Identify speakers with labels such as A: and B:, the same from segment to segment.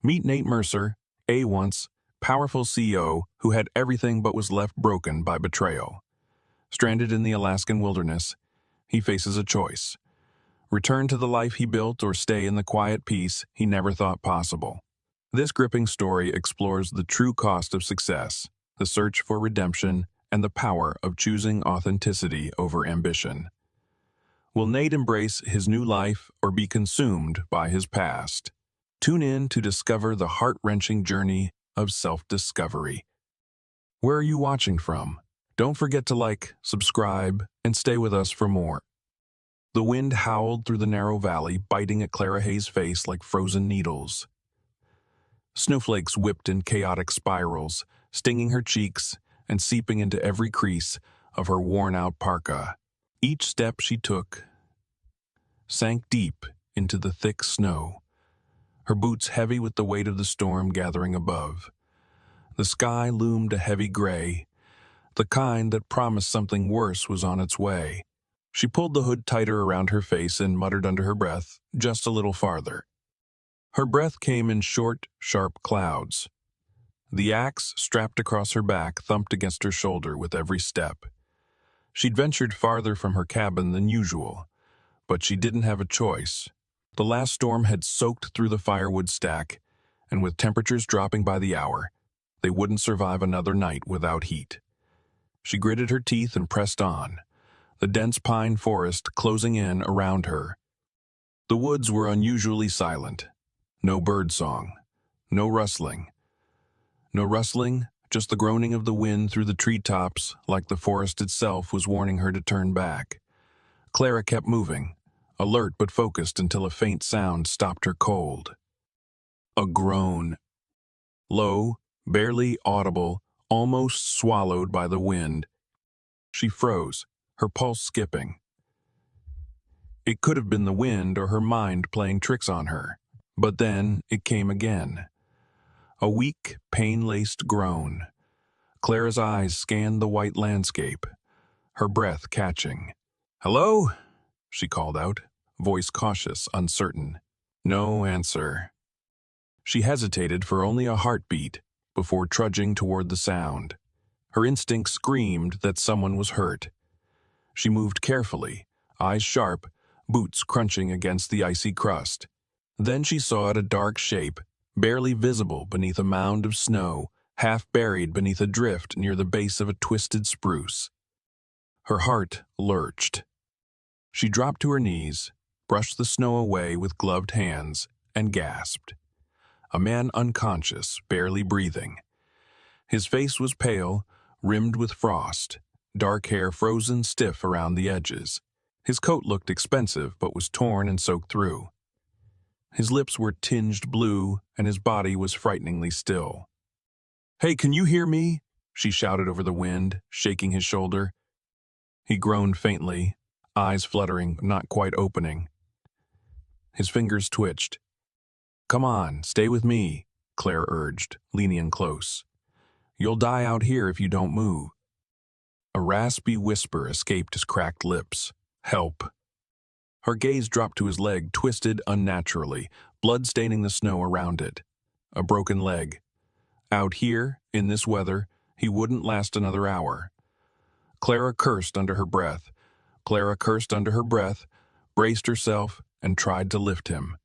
A: Meet Nate Mercer, a once powerful CEO who had everything but was left broken by betrayal. Stranded in the Alaskan wilderness, he faces a choice: return to the life he built or stay in the quiet peace he never thought possible. This gripping story explores the true cost of success, the search for redemption, and the power of choosing authenticity over ambition. Will Nate embrace his new life or be consumed by his past? Tune in to discover the heart-wrenching journey of self-discovery. Where are you watching from? Don't forget to like, subscribe, and stay with us for more. The wind howled through the narrow valley, biting at Clara Hayes' face like frozen needles. Snowflakes whipped in chaotic spirals, stinging her cheeks and seeping into every crease of her worn-out parka. Each step she took sank deep into the thick snow, her boots heavy with the weight of the storm gathering above. The sky loomed a heavy gray, the kind that promised something worse was on its way. She pulled the hood tighter around her face and muttered under her breath, "Just a little farther." Her breath came in short, sharp clouds. The axe, strapped across her back, thumped against her shoulder with every step. She'd ventured farther from her cabin than usual, but she didn't have a choice. The last storm had soaked through the firewood stack, and with temperatures dropping by the hour, they wouldn't survive another night without heat. She gritted her teeth and pressed on, the dense pine forest closing in around her. The woods were unusually silent. No bird song, no rustling. No rustling, just the groaning of the wind through the treetops, like the forest itself was warning her to turn back. Clara kept moving, alert but focused until a faint sound stopped her cold. A groan. Low, barely audible, almost swallowed by the wind. She froze, her pulse skipping. It could have been the wind or her mind playing tricks on her. But then it came again. A weak, pain-laced groan. Clara's eyes scanned the white landscape, her breath catching. "Hello?" she called out, voice cautious, uncertain. No answer. She hesitated for only a heartbeat before trudging toward the sound. Her instinct screamed that someone was hurt. She moved carefully, eyes sharp, boots crunching against the icy crust. Then she saw a dark shape, barely visible beneath a mound of snow, half buried beneath a drift near the base of a twisted spruce. Her heart lurched. She dropped to her knees, brushed the snow away with gloved hands, and gasped. A man unconscious, barely breathing. His face was pale, rimmed with frost, dark hair frozen stiff around the edges. His coat looked expensive but was torn and soaked through. His lips were tinged blue, and his body was frighteningly still. "Hey, can you hear me?" she shouted over the wind, shaking his shoulder. He groaned faintly, eyes fluttering, not quite opening. His fingers twitched. "Come on, stay with me," Claire urged, leaning in close. "You'll die out here if you don't move." A raspy whisper escaped his cracked lips. "Help." Her gaze dropped to his leg, twisted unnaturally, blood staining the snow around it. A broken leg. Out here, in this weather, he wouldn't last another hour. Clara cursed under her breath. Braced herself, and tried to lift him.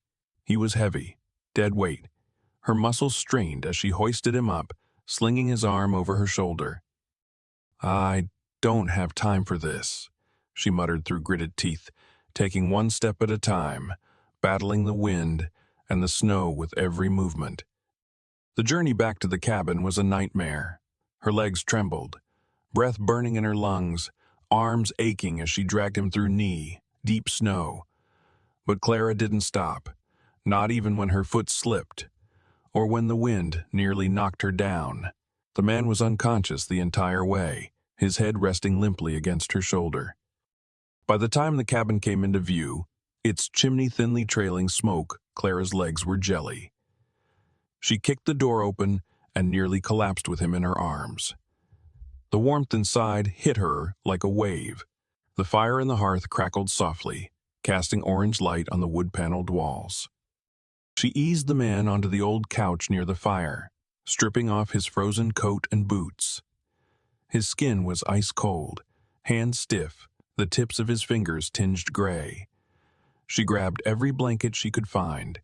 A: He was heavy, dead weight. Her muscles strained as she hoisted him up, slinging his arm over her shoulder. "I don't have time for this," she muttered through gritted teeth, taking one step at a time, battling the wind and the snow with every movement. The journey back to the cabin was a nightmare. Her legs trembled, breath burning in her lungs, arms aching as she dragged him through knee-deep snow. But Clara didn't stop, not even when her foot slipped, or when the wind nearly knocked her down. The man was unconscious the entire way, his head resting limply against her shoulder. By the time the cabin came into view, its chimney thinly trailing smoke, Clara's legs were jelly. She kicked the door open and nearly collapsed with him in her arms. The warmth inside hit her like a wave. The fire in the hearth crackled softly, casting orange light on the wood-paneled walls. She eased the man onto the old couch near the fire, stripping off his frozen coat and boots. His skin was ice cold, hands stiff, the tips of his fingers tinged gray. She grabbed every blanket she could find,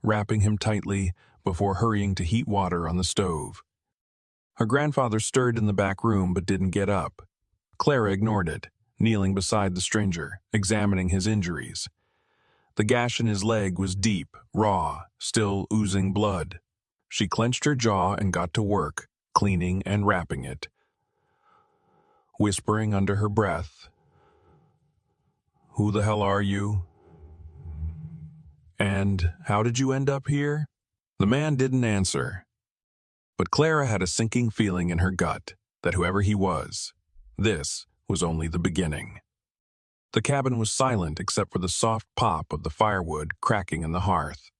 A: wrapping him tightly before hurrying to heat water on the stove. Her grandfather stirred in the back room but didn't get up. Clara ignored it, kneeling beside the stranger, examining his injuries. The gash in his leg was deep, raw, still oozing blood. She clenched her jaw and got to work, cleaning and wrapping it, whispering under her breath, "Who the hell are you? And how did you end up here?" The man didn't answer, but Clara had a sinking feeling in her gut that whoever he was, this was only the beginning. The cabin was silent except for the soft pop of the firewood cracking in the hearth.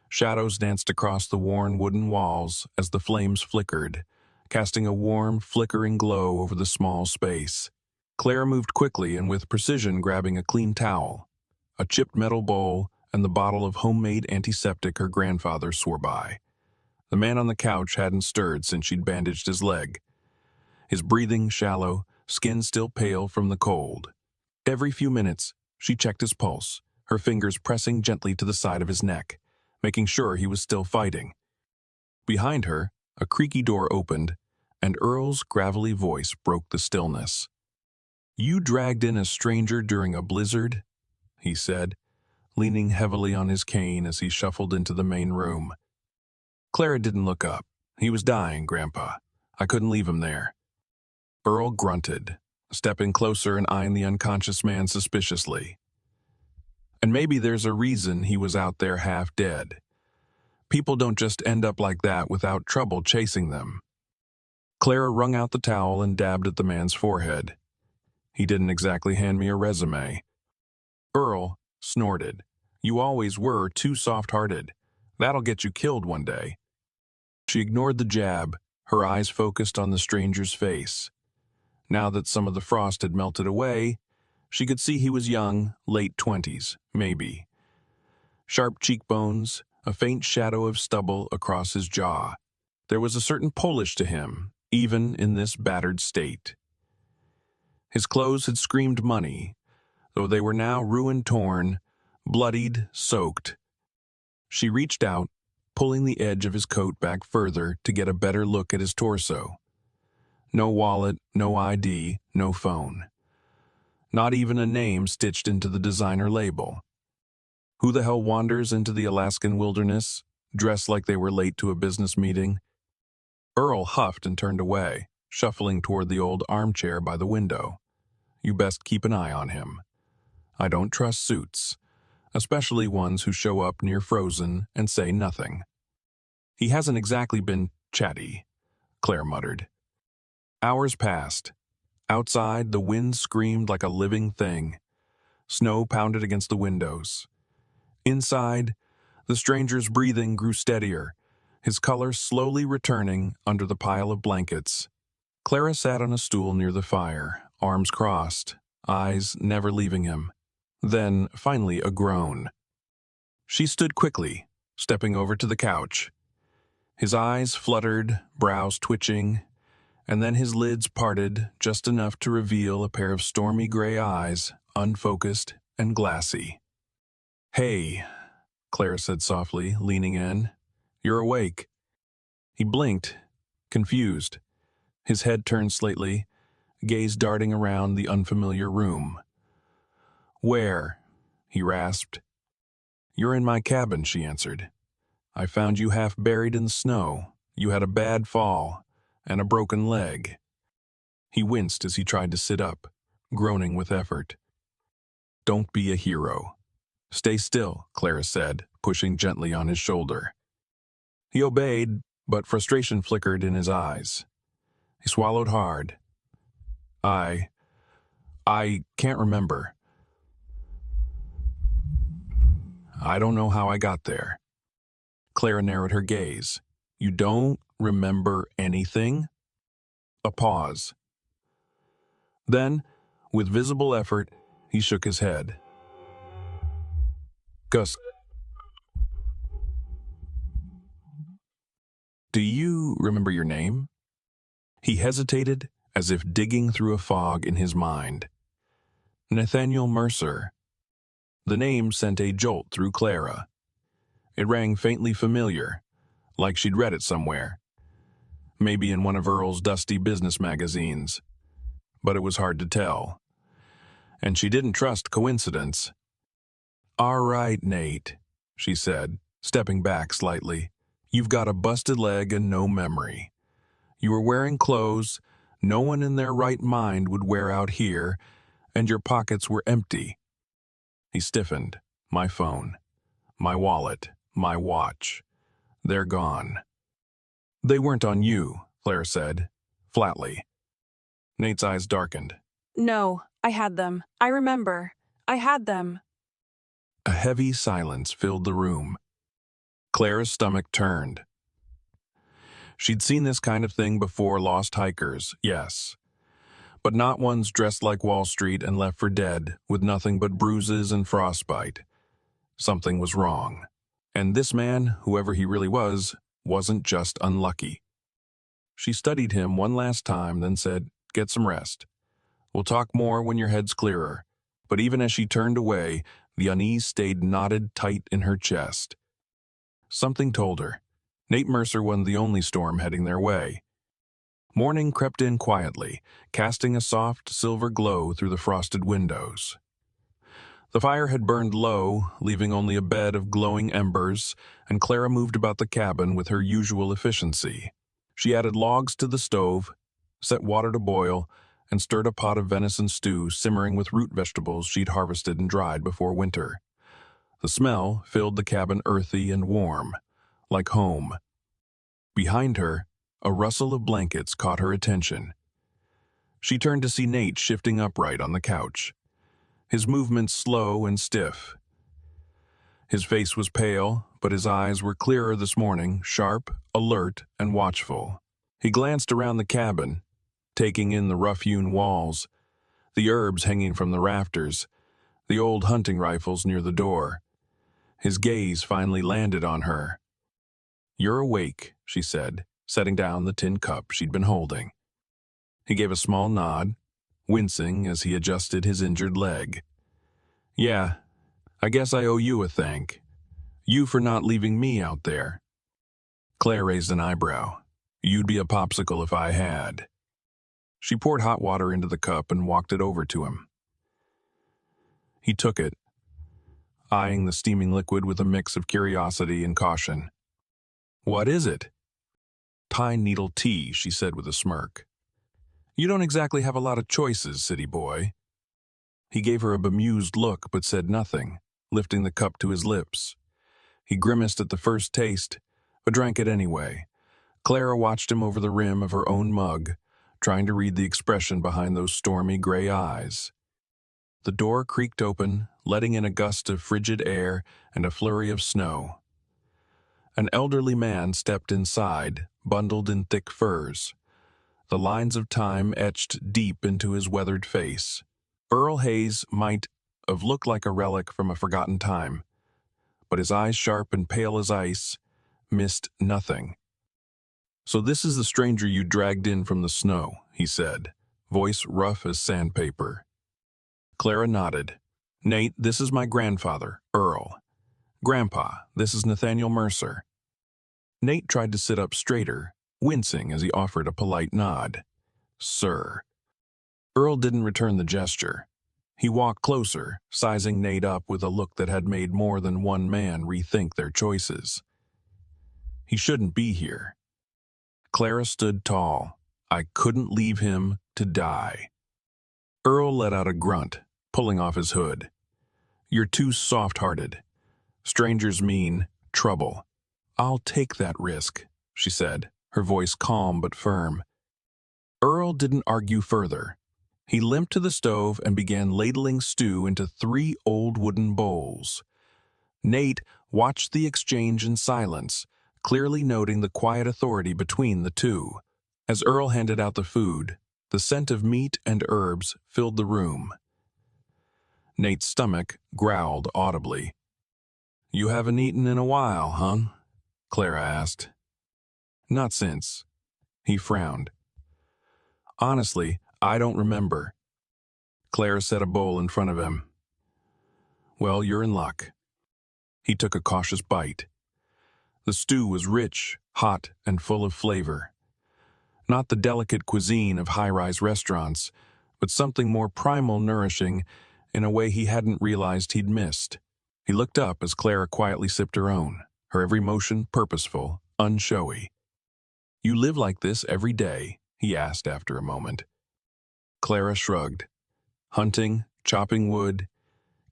A: Shadows danced across the worn wooden walls as the flames flickered, casting a warm, flickering glow over the small space. Clara moved quickly and with precision, grabbing a clean towel, a chipped metal bowl, and the bottle of homemade antiseptic her grandfather swore by. The man on the couch hadn't stirred since she'd bandaged his leg. His breathing shallow, skin still pale from the cold. Every few minutes, she checked his pulse, her fingers pressing gently to the side of his neck, making sure he was still fighting. Behind her, a creaky door opened, and Earl's gravelly voice broke the stillness. "You dragged in a stranger during a blizzard?" he said, leaning heavily on his cane as he shuffled into the main room. Clara didn't look up. "He was dying, Grandpa. I couldn't leave him there." Earl grunted, stepping closer and eyeing the unconscious man suspiciously. "And maybe there's a reason he was out there half dead. People don't just end up like that without trouble chasing them." Clara wrung out the towel and dabbed at the man's forehead. "He didn't exactly hand me a resume." Earl snorted. "You always were too soft-hearted. That'll get you killed one day." She ignored the jab, her eyes focused on the stranger's face. Now that some of the frost had melted away, she could see he was young, late 20s, maybe. Sharp cheekbones, a faint shadow of stubble across his jaw. There was a certain Polish to him, even in this battered state. His clothes had screamed money, though they were now ruin-torn, bloodied, soaked. She reached out, pulling the edge of his coat back further to get a better look at his torso. No wallet, no ID, no phone. Not even a name stitched into the designer label. Who the hell wanders into the Alaskan wilderness, dressed like they were late to a business meeting? Earl huffed and turned away, shuffling toward the old armchair by the window. "You best keep an eye on him. I don't trust suits, especially ones who show up near frozen and say nothing." "He hasn't exactly been chatty," Claire muttered. Hours passed. Outside, the wind screamed like a living thing. Snow pounded against the windows. Inside, the stranger's breathing grew steadier, his color slowly returning under the pile of blankets. Clara sat on a stool near the fire, arms crossed, eyes never leaving him. Then, finally, a groan. She stood quickly, stepping over to the couch. His eyes fluttered, brows twitching, and then his lids parted just enough to reveal a pair of stormy gray eyes, unfocused and glassy. "Hey," Clara said softly, leaning in. "You're awake." He blinked, confused, his head turned slightly, gaze darting around the unfamiliar room. "Where?" he rasped. "You're in my cabin," she answered. "I found you half buried in the snow. You had a bad fall and a broken leg." He winced as he tried to sit up, groaning with effort. "Don't be a hero. Stay still," Clara said, pushing gently on his shoulder. He obeyed, but frustration flickered in his eyes. He swallowed hard. I can't remember. I don't know how I got there." Clara narrowed her gaze. "You don't remember anything?" A pause. Then, with visible effort, he shook his head. "Gus, Do you remember your name? He hesitated, as if digging through a fog in his mind. Nathaniel Mercer. The name sent a jolt through Clara. It rang faintly familiar, like she'd read it somewhere. Maybe in one of Earl's dusty business magazines. But it was hard to tell. And she didn't trust coincidence. "All right, Nate," she said, stepping back slightly. "You've got a busted leg and no memory. You were wearing clothes no one in their right mind would wear out here, and your pockets were empty." He stiffened. "My phone, my wallet, my watch. They're gone." "They weren't on you," Claire said, flatly. Nate's eyes darkened.
B: "No, I had them. I remember. I had them."
A: A heavy silence filled the room. Clara's stomach turned. She'd seen this kind of thing before lost hikers, yes. But not ones dressed like Wall Street and left for dead, with nothing but bruises and frostbite. Something was wrong. And this man, whoever he really was, wasn't just unlucky. She studied him one last time, then said, "Get some rest. We'll talk more when your head's clearer." But even as she turned away, the unease stayed knotted tight in her chest. Something told her. Nate Mercer wasn't the only storm heading their way. Morning crept in quietly, casting a soft silver glow through the frosted windows. The fire had burned low, leaving only a bed of glowing embers, and Clara moved about the cabin with her usual efficiency. She added logs to the stove, set water to boil, and stirred a pot of venison stew simmering with root vegetables she'd harvested and dried before winter. The smell filled the cabin earthy and warm, like home. Behind her, a rustle of blankets caught her attention. She turned to see Nate shifting upright on the couch, his movements slow and stiff. His face was pale, but his eyes were clearer this morning, sharp, alert, and watchful. He glanced around the cabin, taking in the rough-hewn walls, the herbs hanging from the rafters, the old hunting rifles near the door. His gaze finally landed on her. "You're awake," she said, setting down the tin cup she'd been holding. He gave a small nod, wincing as he adjusted his injured leg. "Yeah, I guess I owe you a thank. You for not leaving me out there." Claire raised an eyebrow. "You'd be a popsicle if I had." She poured hot water into the cup and walked it over to him. He took it, eyeing the steaming liquid with a mix of curiosity and caution. "What is it?" "Pine needle tea," she said with a smirk. "You don't exactly have a lot of choices, city boy." He gave her a bemused look but said nothing, lifting the cup to his lips. He grimaced at the first taste, but drank it anyway. Clara watched him over the rim of her own mug, trying to read the expression behind those stormy gray eyes. The door creaked open, letting in a gust of frigid air and a flurry of snow. An elderly man stepped inside, bundled in thick furs, the lines of time etched deep into his weathered face. Earl Hayes might have looked like a relic from a forgotten time, but his eyes, sharp and pale as ice, missed nothing. "So this is the stranger you dragged in from the snow," he said, voice rough as sandpaper. Clara nodded. "Nate, this is my grandfather, Earl. Grandpa, this is Nathaniel Mercer." Nate tried to sit up straighter, wincing as he offered a polite nod. "Sir." Earl didn't return the gesture. He walked closer, sizing Nate up with a look that had made more than one man rethink their choices. "He shouldn't be here." Clara stood tall. "I couldn't leave him to die." Earl let out a grunt, pulling off his hood. "You're too soft-hearted. Strangers mean trouble." "I'll take that risk," she said, her voice calm but firm. Earl didn't argue further. He limped to the stove and began ladling stew into 3 old wooden bowls. Nate watched the exchange in silence, clearly noting the quiet authority between the two. As Earl handed out the food, the scent of meat and herbs filled the room. Nate's stomach growled audibly. "You haven't eaten in a while, huh?" Clara asked. Not since. He frowned. Honestly, I don't remember. Clara set a bowl in front of him. Well, you're in luck. He took a cautious bite. The stew was rich, hot, and full of flavor. Not the delicate cuisine of high-rise restaurants, but something more primal, nourishing, in a way he hadn't realized he'd missed. He looked up as Clara quietly sipped her own, her every motion purposeful, unshowy. You live like this every day? He asked after a moment. Clara shrugged. Hunting, chopping wood,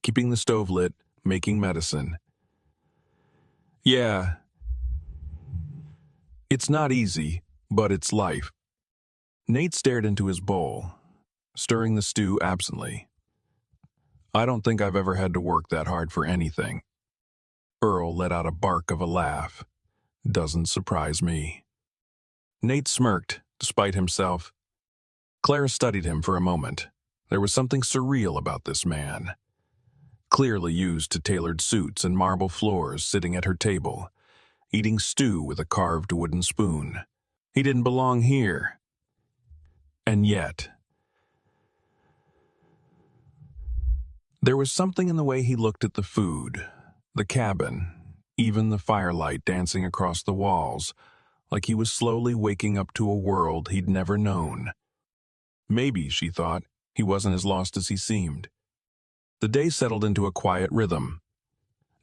A: keeping the stove lit, making medicine. Yeah. It's not easy, but it's life. Nate stared into his bowl, stirring the stew absently. I don't think I've ever had to work that hard for anything. Earl let out a bark of a laugh. Doesn't surprise me. Nate smirked, despite himself. Clara studied him for a moment. There was something surreal about this man. Clearly used to tailored suits and marble floors, sitting at her table, eating stew with a carved wooden spoon. He didn't belong here. And yet, there was something in the way he looked at the food, the cabin, even the firelight dancing across the walls, like he was slowly waking up to a world he'd never known. Maybe, she thought, he wasn't as lost as he seemed. The day settled into a quiet rhythm.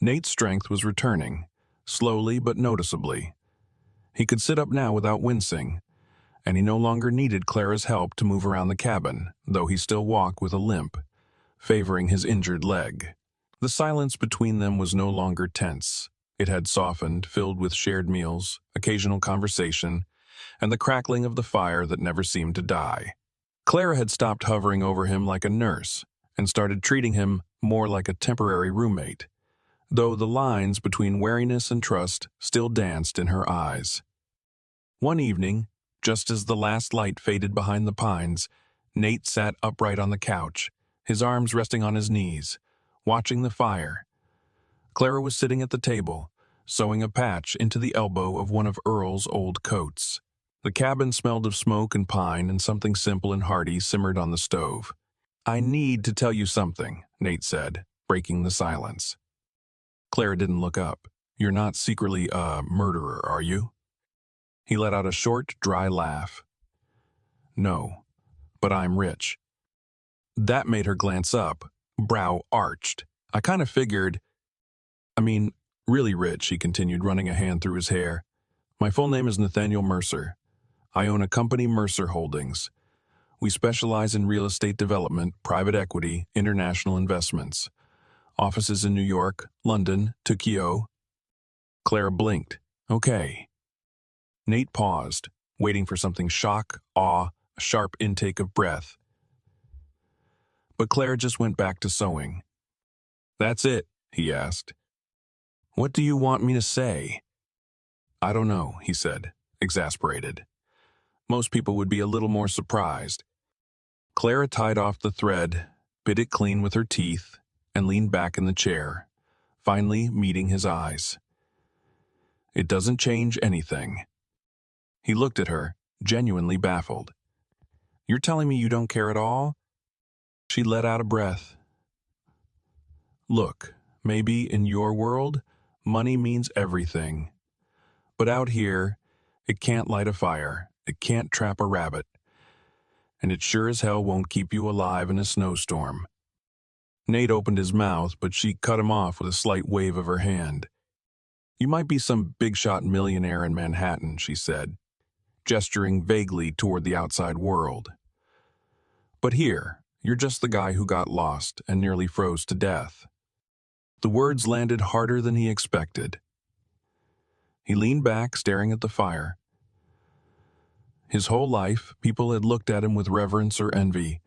A: Nate's strength was returning, slowly but noticeably. He could sit up now without wincing, and he no longer needed Clara's help to move around the cabin, though he still walked with a limp, favoring his injured leg. The silence between them was no longer tense. It had softened, filled with shared meals, occasional conversation, and the crackling of the fire that never seemed to die. Clara had stopped hovering over him like a nurse and started treating him more like a temporary roommate, though the lines between wariness and trust still danced in her eyes. One evening, just as the last light faded behind the pines, Nate sat upright on the couch, his arms resting on his knees, watching the fire. Clara was sitting at the table, sewing a patch into the elbow of one of Earl's old coats. The cabin smelled of smoke and pine, and something simple and hearty simmered on the stove. I need to tell you something, Nate said, breaking the silence. Clara didn't look up. You're not secretly a murderer, are you? He let out a short, dry laugh. No, but I'm rich. That made her glance up, brow arched. I kind of figured... really rich, he continued, running a hand through his hair. My full name is Nathaniel Mercer. I own a company, Mercer Holdings. We specialize in real estate development, private equity, international investments. Offices in New York, London, Tokyo. Clara blinked. Okay. Nate paused, waiting for something shock, awe, a sharp intake of breath. But Clara just went back to sewing. That's it, he asked. What do you want me to say? I don't know, he said, exasperated. Most people would be a little more surprised. Clara tied off the thread, bit it clean with her teeth, and leaned back in the chair, finally meeting his eyes. It doesn't change anything. He looked at her, genuinely baffled. You're telling me you don't care at all? She let out a breath. Look, maybe in your world, money means everything. But out here, it can't light a fire, it can't trap a rabbit, and it sure as hell won't keep you alive in a snowstorm. Nate opened his mouth, but she cut him off with a slight wave of her hand. You might be some big-shot millionaire in Manhattan, she said, gesturing vaguely toward the outside world. But here, you're just the guy who got lost and nearly froze to death. The words landed harder than he expected. He leaned back, staring at the fire. His whole life, people had looked at him with reverence or envy.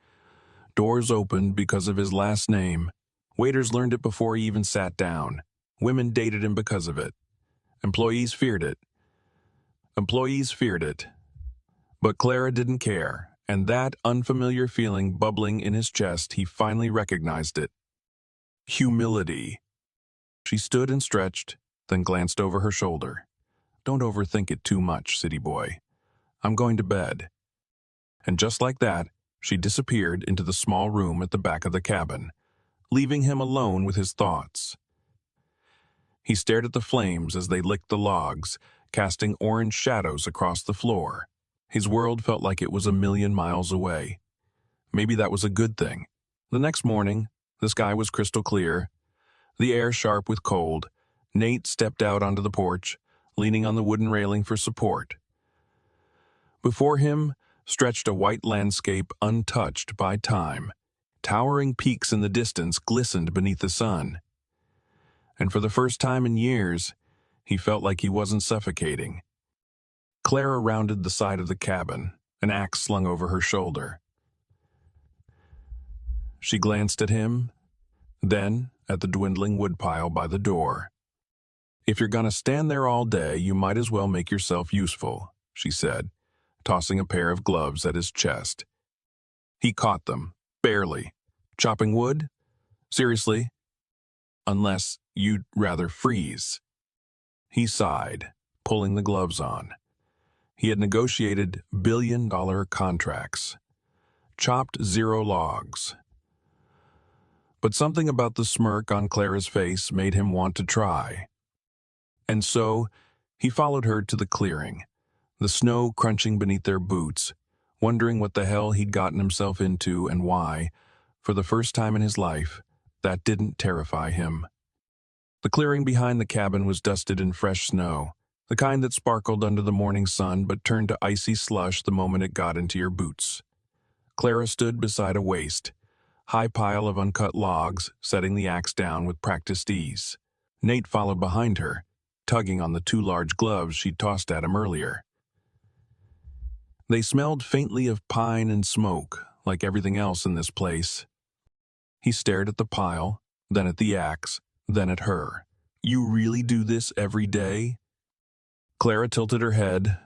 A: Doors opened because of his last name. Waiters learned it before he even sat down. Women dated him because of it. Employees feared it. But Clara didn't care, and that unfamiliar feeling bubbling in his chest, he finally recognized it. Humility. She stood and stretched, then glanced over her shoulder. don't overthink it too much, city boy. I'm going to bed." And just like that, she disappeared into the small room at the back of the cabin, leaving him alone with his thoughts. He stared at the flames as they licked the logs, casting orange shadows across the floor. His world felt like it was a million miles away. Maybe that was a good thing. The next morning, the sky was crystal clear, the air sharp with cold. Nate stepped out onto the porch, leaning on the wooden railing for support. Before him stretched a white landscape untouched by time. Towering peaks in the distance glistened beneath the sun. And for the first time in years, he felt like he wasn't suffocating. Clara rounded the side of the cabin, an axe slung over her shoulder. She glanced at him, then at the dwindling woodpile by the door. "If you're gonna stand there all day, you might as well make yourself useful," she said, tossing a pair of gloves at his chest. He caught them, barely. "Chopping wood? Seriously? Unless you'd rather freeze." He sighed, pulling the gloves on. He had negotiated billion-dollar contracts, chopped 0 logs. But something about the smirk on Clara's face made him want to try. And so, he followed her to the clearing, the snow crunching beneath their boots, wondering what the hell he'd gotten himself into and why, for the first time in his life, that didn't terrify him. The clearing behind the cabin was dusted in fresh snow, the kind that sparkled under the morning sun but turned to icy slush the moment it got into your boots. Clara stood beside a waste, high pile of uncut logs, setting the axe down with practiced ease. Nate followed behind her, tugging on the 2 large gloves she'd tossed at him earlier. They smelled faintly of pine and smoke, like everything else in this place. He stared at the pile, then at the axe, then at her. "You really do this every day?" Clara tilted her head,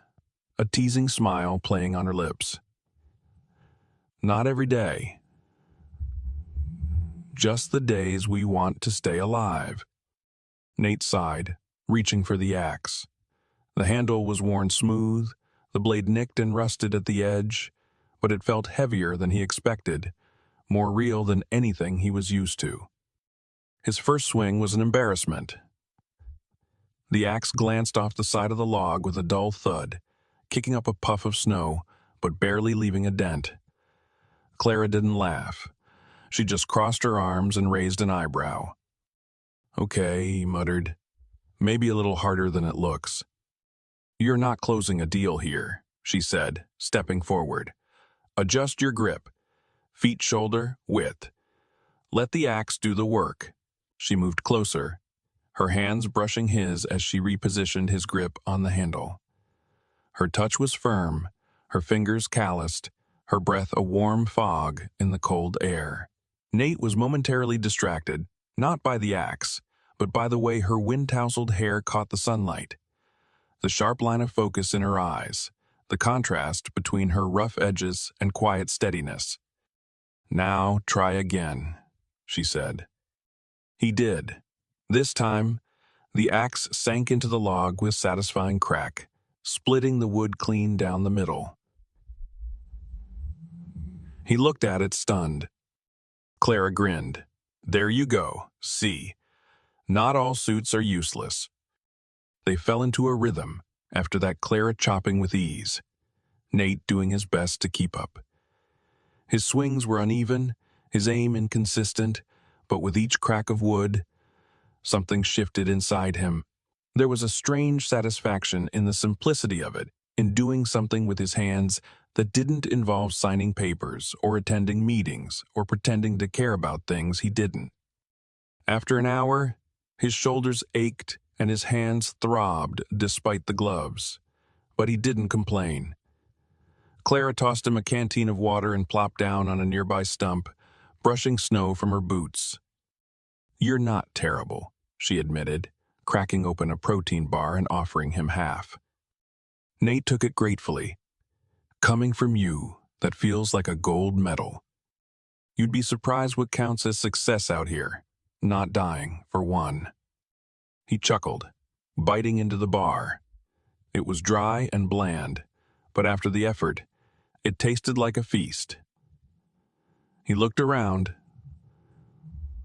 A: a teasing smile playing on her lips. "Not every day. Just the days we want to stay alive." Nate sighed, reaching for the axe. The handle was worn smooth, the blade nicked and rusted at the edge, but it felt heavier than he expected, more real than anything he was used to. His first swing was an embarrassment. The axe glanced off the side of the log with a dull thud, kicking up a puff of snow, but barely leaving a dent. Clara didn't laugh. She just crossed her arms and raised an eyebrow. "Okay," he muttered. "Maybe a little harder than it looks." "You're not closing a deal here," she said, stepping forward. "Adjust your grip. Feet shoulder, width. Let the axe do the work." She moved closer, her hands brushing his as she repositioned his grip on the handle. Her touch was firm, her fingers calloused, her breath a warm fog in the cold air. Nate was momentarily distracted, not by the axe, but by the way her wind-tousled hair caught the sunlight. The sharp line of focus in her eyes, the contrast between her rough edges and quiet steadiness. "Now try again," she said. He did. This time, the axe sank into the log with satisfying crack, splitting the wood clean down the middle. He looked at it stunned. Clara grinned. "There you go, see. Not all suits are useless." They fell into a rhythm, after that Clara chopping with ease, Nate doing his best to keep up. His swings were uneven, his aim inconsistent, but with each crack of wood, something shifted inside him. There was a strange satisfaction in the simplicity of it, in doing something with his hands that didn't involve signing papers or attending meetings or pretending to care about things he didn't. After an hour, his shoulders ached and his hands throbbed despite the gloves, but he didn't complain. Clara tossed him a canteen of water and plopped down on a nearby stump, brushing snow from her boots. "You're not terrible," she admitted, cracking open a protein bar and offering him half. Nate took it gratefully. "Coming from you, that feels like a gold medal. You'd be surprised what counts as success out here. Not dying, for one." He chuckled, biting into the bar. It was dry and bland, but after the effort, it tasted like a feast. He looked around.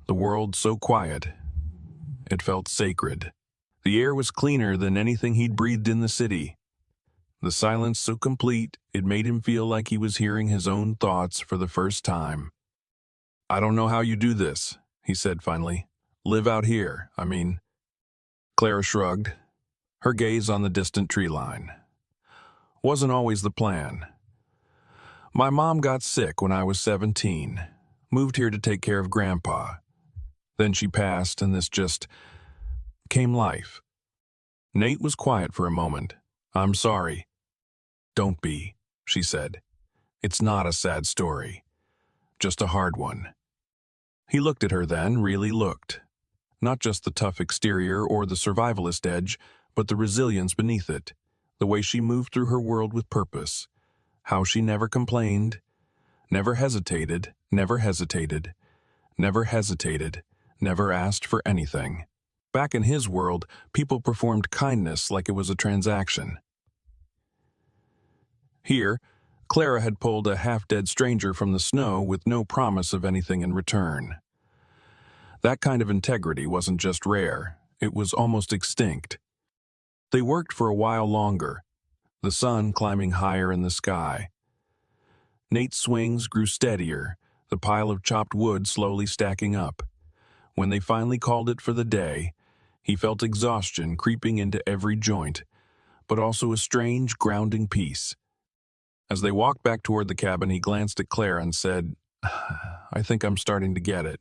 A: The world so quiet, it felt sacred. The air was cleaner than anything he'd breathed in the city. The silence so complete, it made him feel like he was hearing his own thoughts for the first time. "I don't know how you do this," he said finally. "Live out here, I mean." Clara shrugged, her gaze on the distant tree line. "Wasn't always the plan. My mom got sick when I was 17, moved here to take care of Grandpa. Then she passed, and this just came life." Nate was quiet for a moment. "I'm sorry." "Don't be," she said. "It's not a sad story, just a hard one." He looked at her then, really looked. Not just the tough exterior or the survivalist edge, but the resilience beneath it, the way she moved through her world with purpose, how she never complained, never hesitated, never hesitated, never hesitated, never asked for anything. Back in his world, people performed kindness like it was a transaction. Here, Clara had pulled a half-dead stranger from the snow with no promise of anything in return. That kind of integrity wasn't just rare, it was almost extinct. They worked for a while longer, the sun climbing higher in the sky. Nate's swings grew steadier, the pile of chopped wood slowly stacking up. When they finally called it for the day, he felt exhaustion creeping into every joint, but also a strange, grounding peace. As they walked back toward the cabin, he glanced at Claire and said, "I think I'm starting to get it."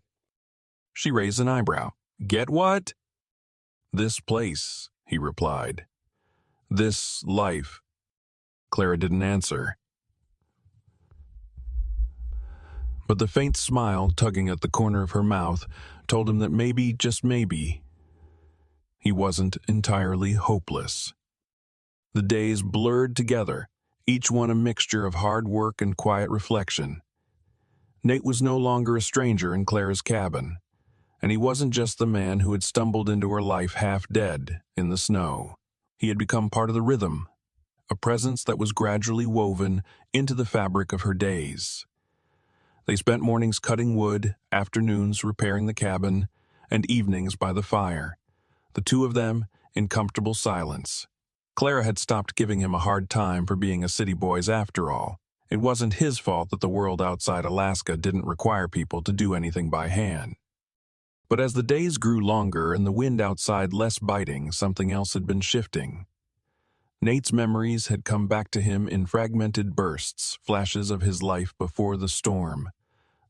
A: She raised an eyebrow. "Get what?" "This place," he replied. "This life." Clara didn't answer. But the faint smile tugging at the corner of her mouth told him that maybe, just maybe, he wasn't entirely hopeless. The days blurred together, each one a mixture of hard work and quiet reflection. Nate was no longer a stranger in Clara's cabin, and he wasn't just the man who had stumbled into her life half dead in the snow. He had become part of the rhythm, a presence that was gradually woven into the fabric of her days. They spent mornings cutting wood, afternoons repairing the cabin, and evenings by the fire, the two of them in comfortable silence. Clara had stopped giving him a hard time for being a city boy after all. It wasn't his fault that the world outside Alaska didn't require people to do anything by hand. But as the days grew longer and the wind outside less biting, something else had been shifting. Nate's memories had come back to him in fragmented bursts, flashes of his life before the storm,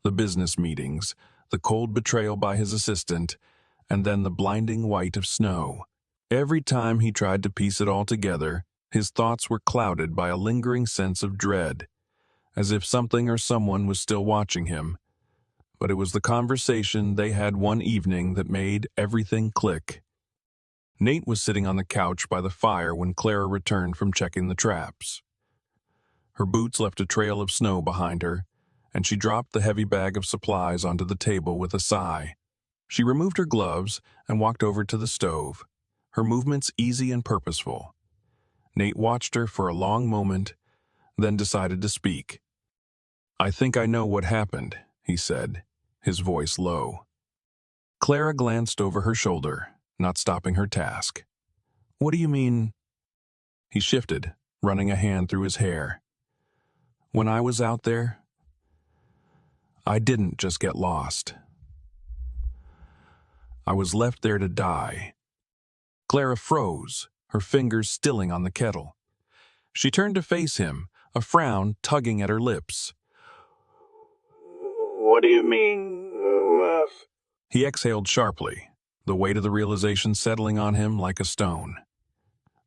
A: the business meetings, the cold betrayal by his assistant, and then the blinding white of snow. Every time he tried to piece it all together, his thoughts were clouded by a lingering sense of dread, as if something or someone was still watching him. But it was the conversation they had one evening that made everything click. Nate was sitting on the couch by the fire when Clara returned from checking the traps. Her boots left a trail of snow behind her, and she dropped the heavy bag of supplies onto the table with a sigh. She removed her gloves and walked over to the stove, her movements easy and purposeful. Nate watched her for a long moment, then decided to speak. "I think I know what happened," he said, his voice low. Clara glanced over her shoulder, not stopping her task. "What do you mean?" He shifted, running a hand through his hair. "When I was out there, I didn't just get lost. I was left there to die." Clara froze, her fingers stilling on the kettle. She turned to face him, a frown tugging at her lips. "What do you mean, He exhaled sharply, the weight of the realization settling on him like a stone.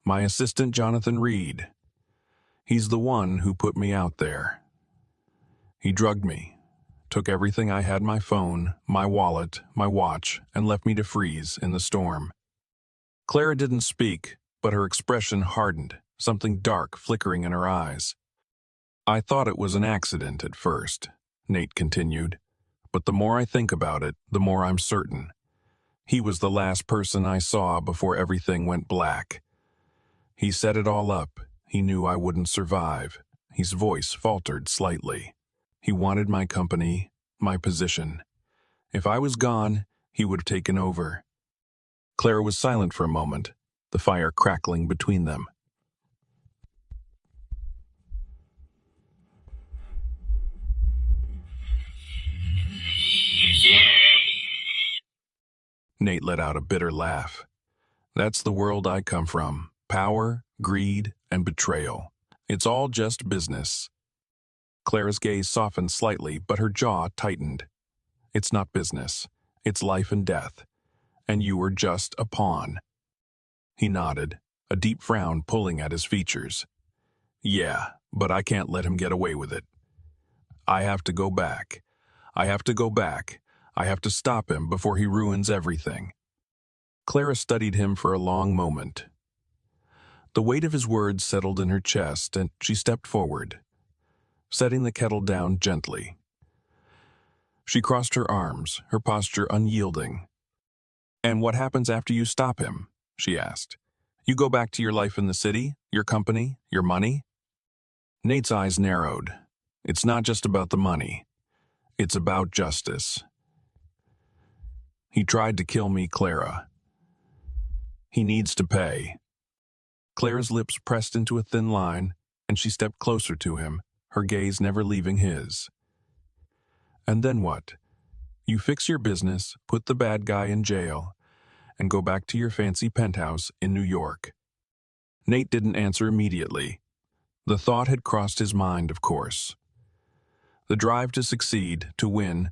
A: "My assistant, Jonathan Reed. He's the one who put me out there. He drugged me, took everything I had, my phone, my wallet, my watch, and left me to freeze in the storm." Clara didn't speak, but her expression hardened, something dark flickering in her eyes. "I thought it was an accident at first," Nate continued, "but the more I think about it, the more I'm certain. He was the last person I saw before everything went black. He set it all up. He knew I wouldn't survive. His voice faltered slightly. He wanted my company, my position. If I was gone, he would have taken over. Clara was silent for a moment, the fire crackling between them. Nate let out a bitter laugh. That's the world I come from. Power, greed, and betrayal. It's all just business. Clara's gaze softened slightly, but her jaw tightened. It's not business. It's life and death. And you were just a pawn. He nodded, a deep frown pulling at his features. Yeah, but I can't let him get away with it. I have to go back. I have to go back. I have to stop him before he ruins everything. Clara studied him for a long moment. The weight of his words settled in her chest, and she stepped forward, setting the kettle down gently. She crossed her arms, her posture unyielding. "And what happens after you stop him?" she asked. "You go back to your life in the city, your company, your money?" Nate's eyes narrowed. "It's not just about the money. It's about justice. He tried to kill me, Clara. He needs to pay." Clara's lips pressed into a thin line, and she stepped closer to him, her gaze never leaving his. "And then what? You fix your business, put the bad guy in jail, and go back to your fancy penthouse in New York." Nate didn't answer immediately. The thought had crossed his mind, of course. The drive to succeed, to win,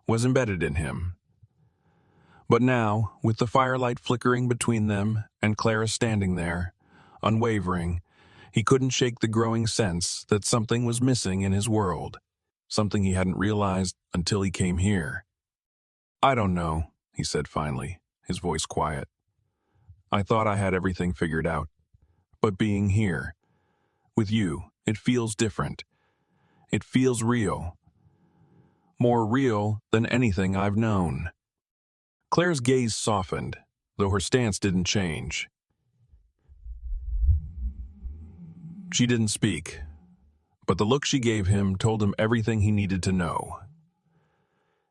A: was embedded in him. But now, with the firelight flickering between them and Clara standing there, unwavering, he couldn't shake the growing sense that something was missing in his world, something he hadn't realized until he came here. "I don't know," he said finally, his voice quiet. "I thought I had everything figured out. But being here, with you, it feels different. It feels real. More real than anything I've known." Claire's gaze softened, though her stance didn't change. She didn't speak, but the look she gave him told him everything he needed to know.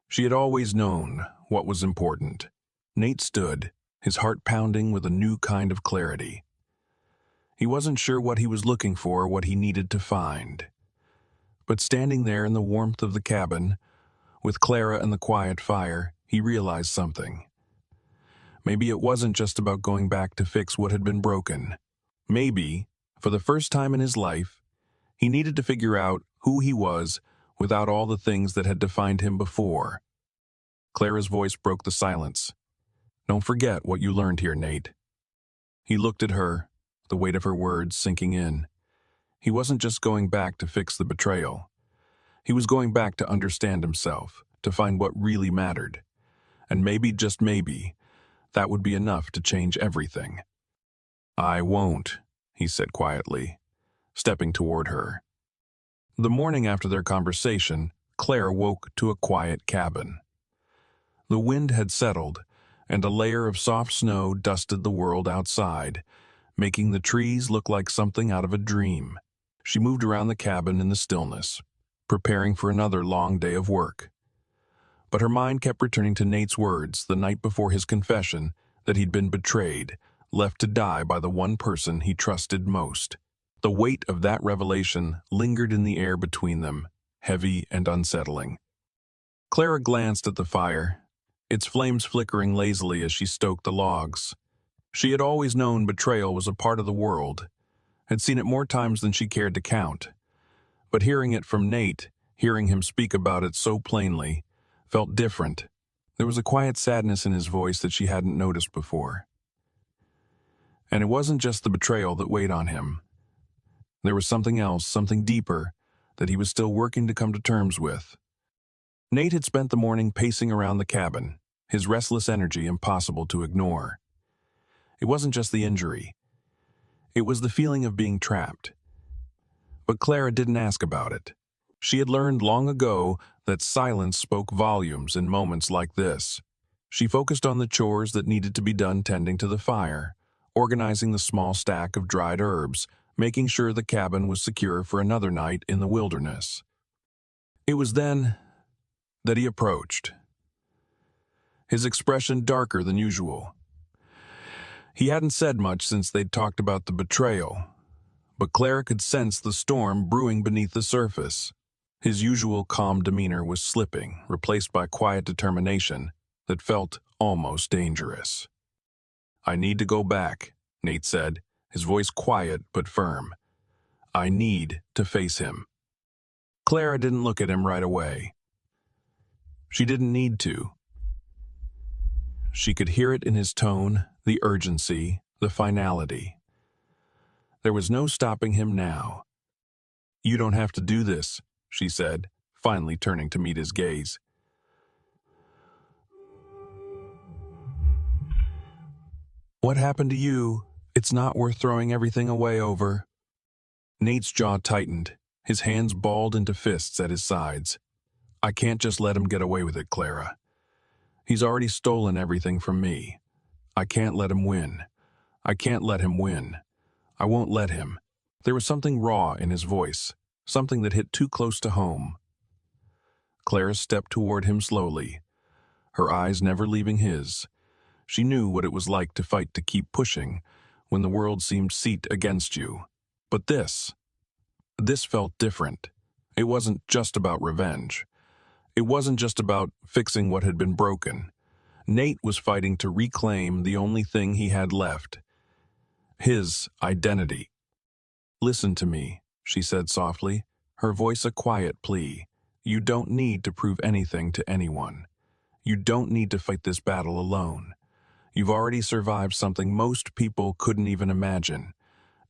A: She had always known what was important. Nate stood, his heart pounding with a new kind of clarity. He wasn't sure what he was looking for, what he needed to find. But standing there in the warmth of the cabin, with Clara and the quiet fire, he realized something. Maybe it wasn't just about going back to fix what had been broken. Maybe, for the first time in his life, he needed to figure out who he was without all the things that had defined him before. Clara's voice broke the silence. "Don't forget what you learned here, Nate." He looked at her, the weight of her words sinking in. He wasn't just going back to fix the betrayal. He was going back to understand himself, to find what really mattered. And maybe, just maybe, that would be enough to change everything. "I won't," he said quietly, stepping toward her. The morning after their conversation, Claire woke to a quiet cabin. The wind had settled, and a layer of soft snow dusted the world outside, making the trees look like something out of a dream. She moved around the cabin in the stillness, preparing for another long day of work. But her mind kept returning to Nate's words the night before his confession that he'd been betrayed, left to die by the one person he trusted most. The weight of that revelation lingered in the air between them, heavy and unsettling. Clara glanced at the fire, its flames flickering lazily as she stoked the logs. She had always known betrayal was a part of the world, had seen it more times than she cared to count. But hearing it from Nate, hearing him speak about it so plainly, felt different. There was a quiet sadness in his voice that she hadn't noticed before. And it wasn't just the betrayal that weighed on him. There was something else, something deeper, that he was still working to come to terms with. Nate had spent the morning pacing around the cabin, his restless energy impossible to ignore. It wasn't just the injury. It was the feeling of being trapped. But Clara didn't ask about it. She had learned long ago that silence spoke volumes in moments like this. She focused on the chores that needed to be done tending to the fire, organizing the small stack of dried herbs, making sure the cabin was secure for another night in the wilderness. It was then that he approached, his expression darker than usual. He hadn't said much since they'd talked about the betrayal, but Clara could sense the storm brewing beneath the surface. His usual calm demeanor was slipping, replaced by quiet determination that felt almost dangerous. "I need to go back," Nate said, his voice quiet but firm. "I need to face him." Clara didn't look at him right away. She didn't need to. She could hear it in his tone, the urgency, the finality. There was no stopping him now. "You don't have to do this," she said, finally turning to meet his gaze. "What happened to you? It's not worth throwing everything away over." Nate's jaw tightened, his hands balled into fists at his sides. "I can't just let him get away with it, Clara. He's already stolen everything from me. I can't let him win. I can't let him win. I won't let him." There was something raw in his voice, something that hit too close to home. Clara stepped toward him slowly, her eyes never leaving his. She knew what it was like to fight to keep pushing when the world seemed set against you. But this felt different. It wasn't just about revenge. It wasn't just about fixing what had been broken. Nate was fighting to reclaim the only thing he had left, his identity. "Listen to me," she said softly, her voice a quiet plea. "You don't need to prove anything to anyone. You don't need to fight this battle alone. You've already survived something most people couldn't even imagine.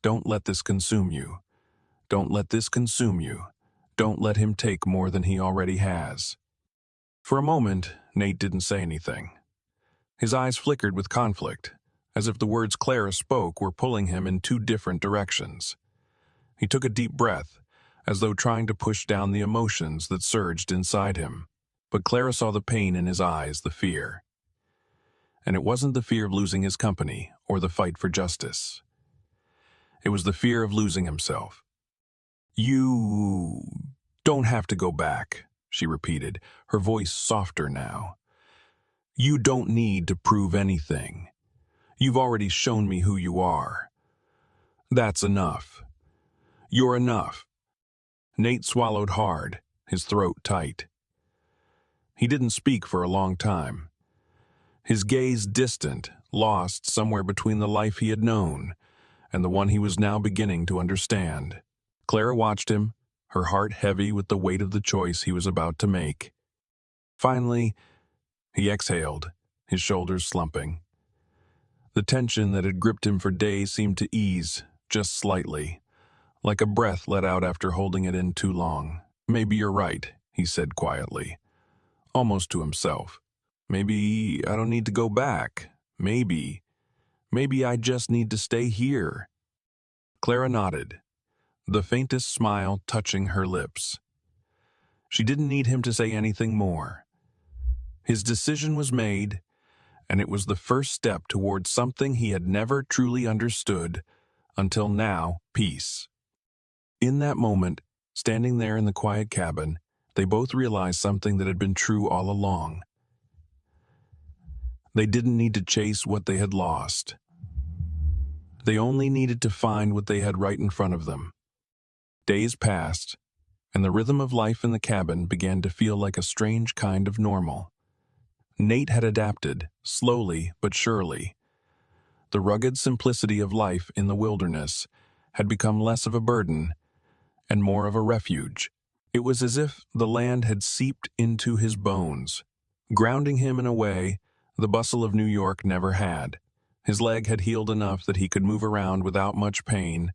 A: Don't let this consume you. Don't let this consume you. Don't let him take more than he already has." For a moment, Nate didn't say anything. His eyes flickered with conflict, as if the words Clara spoke were pulling him in two different directions. He took a deep breath, as though trying to push down the emotions that surged inside him. But Clara saw the pain in his eyes, the fear. And it wasn't the fear of losing his company or the fight for justice. It was the fear of losing himself. "You don't have to go back," she repeated, her voice softer now. "You don't need to prove anything. You've already shown me who you are. That's enough. You're enough." Nate swallowed hard, his throat tight. He didn't speak for a long time. His gaze distant, lost somewhere between the life he had known and the one he was now beginning to understand. Clara watched him, her heart heavy with the weight of the choice he was about to make. Finally, he exhaled, his shoulders slumping. The tension that had gripped him for days seemed to ease, just slightly, like a breath let out after holding it in too long. "Maybe you're right," he said quietly, almost to himself. "Maybe I don't need to go back. Maybe I just need to stay here." Clara nodded, the faintest smile touching her lips. She didn't need him to say anything more. His decision was made, and it was the first step towards something he had never truly understood until now, peace. In that moment, standing there in the quiet cabin, they both realized something that had been true all along. They didn't need to chase what they had lost. They only needed to find what they had right in front of them. Days passed, and the rhythm of life in the cabin began to feel like a strange kind of normal. Nate had adapted, slowly but surely. The rugged simplicity of life in the wilderness had become less of a burden and more of a refuge. It was as if the land had seeped into his bones, grounding him in a way the bustle of New York never had. His leg had healed enough that he could move around without much pain,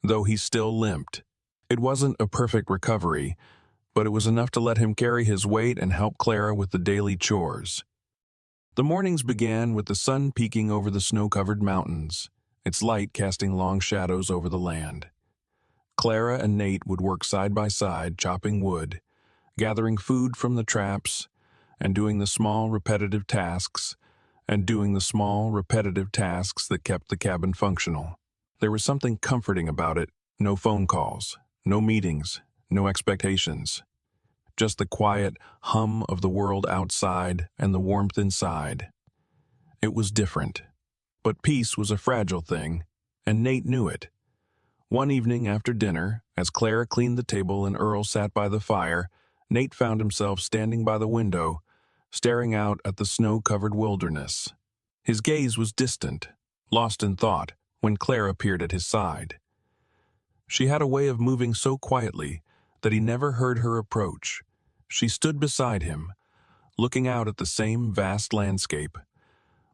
A: though he still limped. It wasn't a perfect recovery, but it was enough to let him carry his weight and help Clara with the daily chores. The mornings began with the sun peeking over the snow-covered mountains, its light casting long shadows over the land. Clara and Nate would work side by side, chopping wood, gathering food from the traps, and doing the small, repetitive tasks and doing the small, repetitive tasks that kept the cabin functional. There was something comforting about it. No phone calls, no meetings, no expectations. Just the quiet hum of the world outside and the warmth inside. It was different. But peace was a fragile thing, and Nate knew it. One evening after dinner, as Clara cleaned the table and Earl sat by the fire, Nate found himself standing by the window, staring out at the snow-covered wilderness. His gaze was distant, lost in thought, when Clara appeared at his side. She had a way of moving so quietly that he never heard her approach. She stood beside him, looking out at the same vast landscape,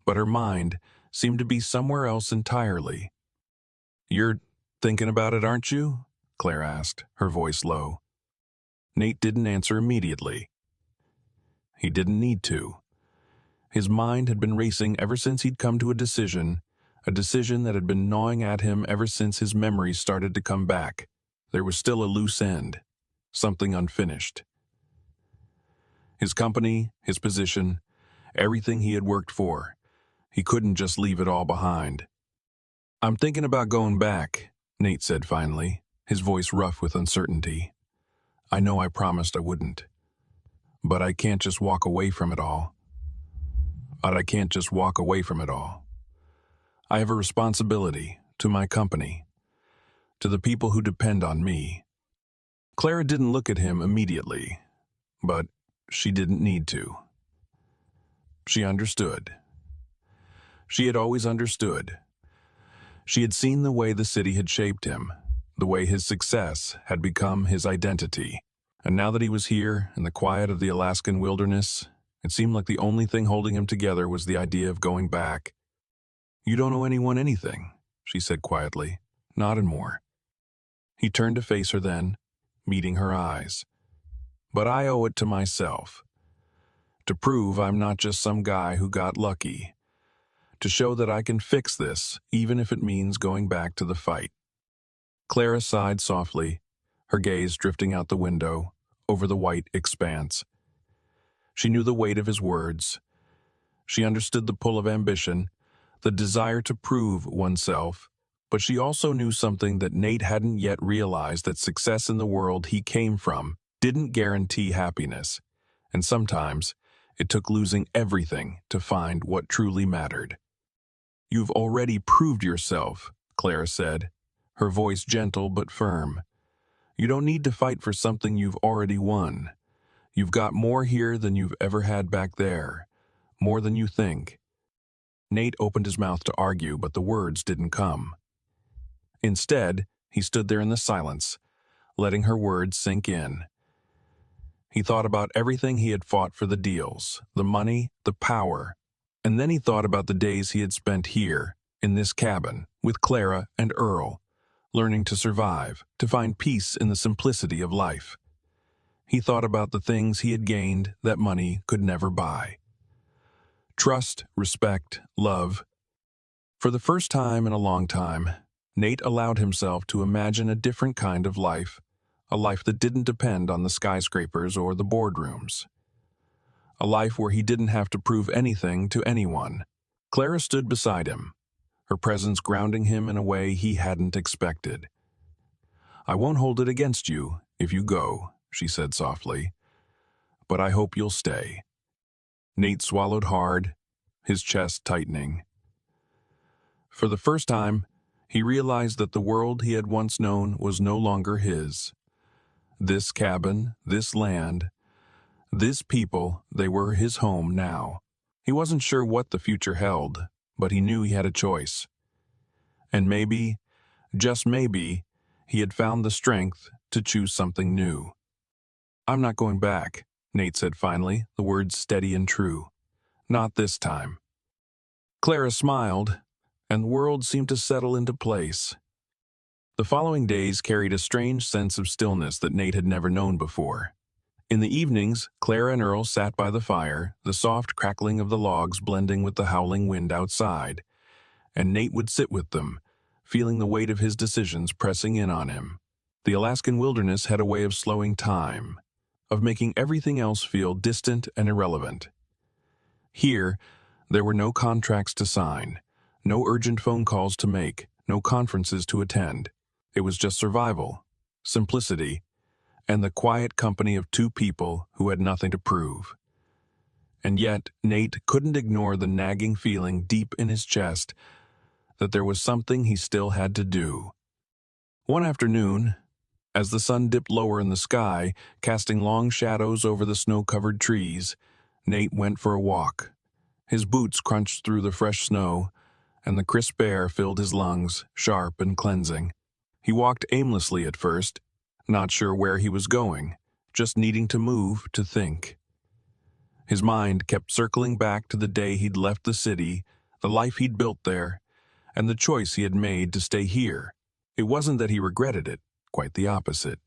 A: but her mind seemed to be somewhere else entirely. "You're thinking about it, aren't you?" Clara asked, her voice low. Nate didn't answer immediately. He didn't need to. His mind had been racing ever since he'd come to a decision that had been gnawing at him ever since his memories started to come back. There was still a loose end, something unfinished. His company, his position, everything he had worked for. He couldn't just leave it all behind. "I'm thinking about going back," Nate said finally, his voice rough with uncertainty. "I know I promised I wouldn't. But I can't just walk away from it all. I have a responsibility to my company, to the people who depend on me." Clara didn't look at him immediately, but she didn't need to. She understood. She had always understood. She had seen the way the city had shaped him, the way his success had become his identity. And now that he was here, in the quiet of the Alaskan wilderness, it seemed like the only thing holding him together was the idea of going back. "You don't owe anyone anything," she said quietly. "Not anymore." He turned to face her then, meeting her eyes. "But I owe it to myself. To prove I'm not just some guy who got lucky. To show that I can fix this, even if it means going back to the fight." Clara sighed softly, her gaze drifting out the window, over the white expanse. She knew the weight of his words. She understood the pull of ambition, the desire to prove oneself, but she also knew something that Nate hadn't yet realized, that success in the world he came from didn't guarantee happiness, and sometimes it took losing everything to find what truly mattered. "You've already proved yourself," Clara said, her voice gentle but firm. "You don't need to fight for something you've already won. You've got more here than you've ever had back there, more than you think." Nate opened his mouth to argue, but the words didn't come. Instead, he stood there in the silence, letting her words sink in. He thought about everything he had fought for: the deals, the money, the power, and then he thought about the days he had spent here, in this cabin, with Clara and Earl, learning to survive, to find peace in the simplicity of life. He thought about the things he had gained that money could never buy. Trust, respect, love. For the first time in a long time, Nate allowed himself to imagine a different kind of life, a life that didn't depend on the skyscrapers or the boardrooms. A life where he didn't have to prove anything to anyone. Clara stood beside him, her presence grounding him in a way he hadn't expected. "I won't hold it against you if you go," she said softly, "but I hope you'll stay." Nate swallowed hard, his chest tightening. For the first time, he realized that the world he had once known was no longer his. This cabin, this land, this people, they were his home now. He wasn't sure what the future held, but he knew he had a choice. And maybe, just maybe, he had found the strength to choose something new. "I'm not going back," Nate said finally, the words steady and true. "Not this time." Clara smiled, and the world seemed to settle into place. The following days carried a strange sense of stillness that Nate had never known before. In the evenings, Clara and Earl sat by the fire, the soft crackling of the logs blending with the howling wind outside, and Nate would sit with them, feeling the weight of his decisions pressing in on him. The Alaskan wilderness had a way of slowing time, of making everything else feel distant and irrelevant. Here, There were no contracts to sign, no urgent phone calls to make, no conferences to attend. It was just survival, simplicity, and the quiet company of two people who had nothing to prove. And yet, Nate couldn't ignore the nagging feeling deep in his chest that there was something he still had to do. One afternoon, as the sun dipped lower in the sky, casting long shadows over the snow-covered trees, Nate went for a walk. His boots crunched through the fresh snow, and the crisp air filled his lungs, sharp and cleansing. He walked aimlessly at first, not sure where he was going, just needing to move, to think. His mind kept circling back to the day he'd left the city, the life he'd built there, and the choice he had made to stay here. It wasn't that he regretted it, quite the opposite.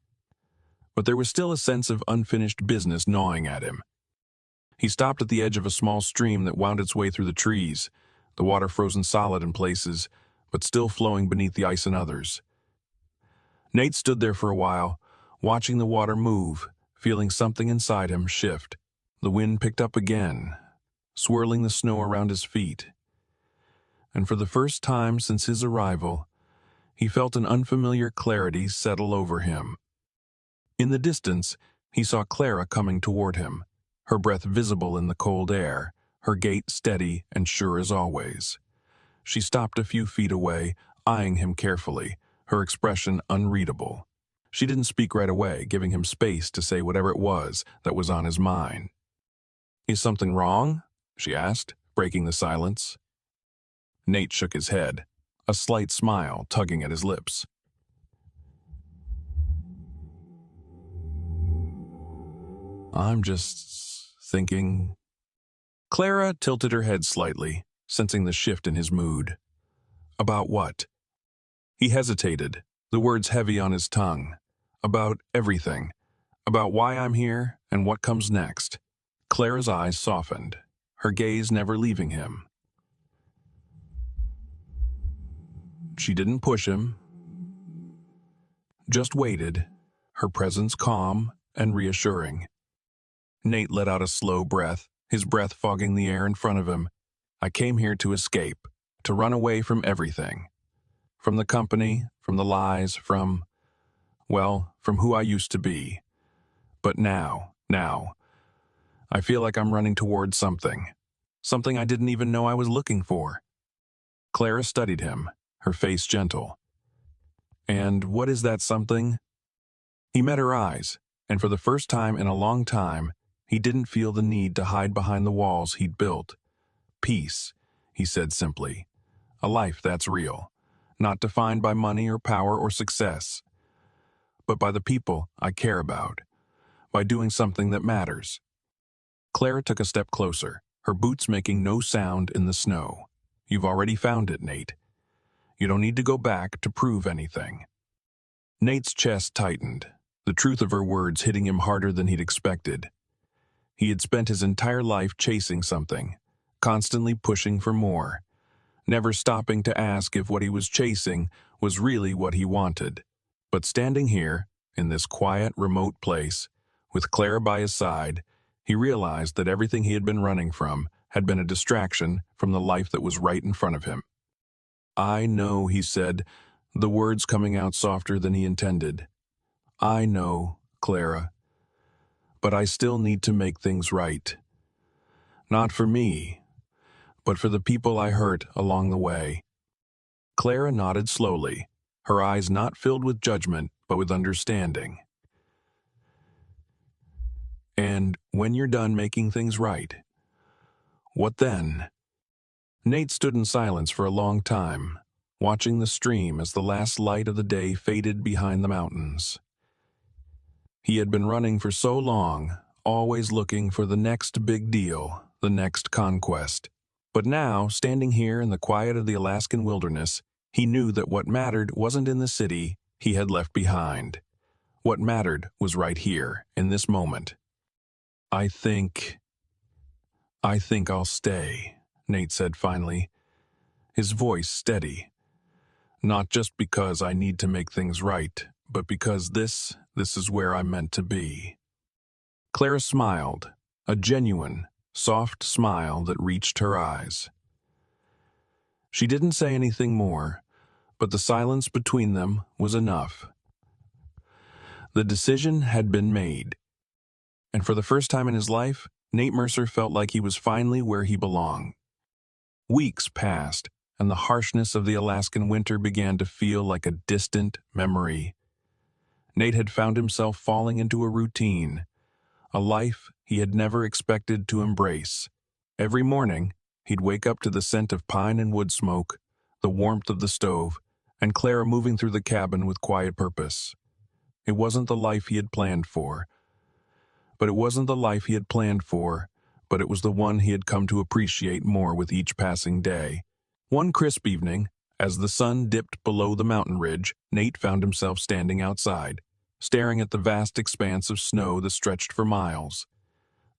A: But there was still a sense of unfinished business gnawing at him. He stopped at the edge of a small stream that wound its way through the trees, the water frozen solid in places, but still flowing beneath the ice in others. Nate stood there for a while, watching the water move, feeling something inside him shift. The wind picked up again, swirling the snow around his feet. And for the first time since his arrival, he felt an unfamiliar clarity settle over him. In the distance, he saw Clara coming toward him, her breath visible in the cold air, her gait steady and sure as always. She stopped a few feet away, eyeing him carefully, her expression unreadable. She didn't speak right away, giving him space to say whatever it was that was on his mind. "Is something wrong?" she asked, breaking the silence. Nate shook his head, a slight smile tugging at his lips. "I'm just thinking." Clara tilted her head slightly, sensing the shift in his mood. "About what?" He hesitated, the words heavy on his tongue. "About everything. About why I'm here and what comes next." Clara's eyes softened, her gaze never leaving him. She didn't push him, just waited, her presence calm and reassuring. Nate let out a slow breath, his breath fogging the air in front of him. "I came here to escape, to run away from everything. From the company, from the lies, from who I used to be. But now, I feel like I'm running towards something I didn't even know I was looking for." Clara studied him, her face gentle. "And what is that something?" He met her eyes, and for the first time in a long time, he didn't feel the need to hide behind the walls he'd built. "Peace," he said simply. "A life that's real, not defined by money or power or success, but by the people I care about, by doing something that matters." Clara took a step closer, her boots making no sound in the snow. "You've already found it, Nate. You don't need to go back to prove anything." Nate's chest tightened, the truth of her words hitting him harder than he'd expected. He had spent his entire life chasing something, constantly pushing for more, never stopping to ask if what he was chasing was really what he wanted. But standing here, in this quiet, remote place, with Clara by his side, he realized that everything he had been running from had been a distraction from the life that was right in front of him. "I know," he said, the words coming out softer than he intended. "I know, Clara. But I still need to make things right. Not for me, but for the people I hurt along the way." Clara nodded slowly, her eyes not filled with judgment, but with understanding. "And when you're done making things right, what then?" Nate stood in silence for a long time, watching the stream as the last light of the day faded behind the mountains. He had been running for so long, always looking for the next big deal, the next conquest. But now, standing here in the quiet of the Alaskan wilderness, he knew that what mattered wasn't in the city he had left behind. What mattered was right here, in this moment. I think I'll stay," Nate said finally, his voice steady. "Not just because I need to make things right, but because this is where I'm meant to be." Clara smiled, a genuine, soft smile that reached her eyes. She didn't say anything more, but the silence between them was enough. The decision had been made, and for the first time in his life, Nate Mercer felt like he was finally where he belonged. Weeks passed, and the harshness of the Alaskan winter began to feel like a distant memory. Nate had found himself falling into a routine, a life he had never expected to embrace. Every morning, he'd wake up to the scent of pine and wood smoke, the warmth of the stove, and Clara moving through the cabin with quiet purpose. It wasn't the life he had planned for, but it was the one he had come to appreciate more with each passing day. One crisp evening, as the sun dipped below the mountain ridge, Nate found himself standing outside, staring at the vast expanse of snow that stretched for miles.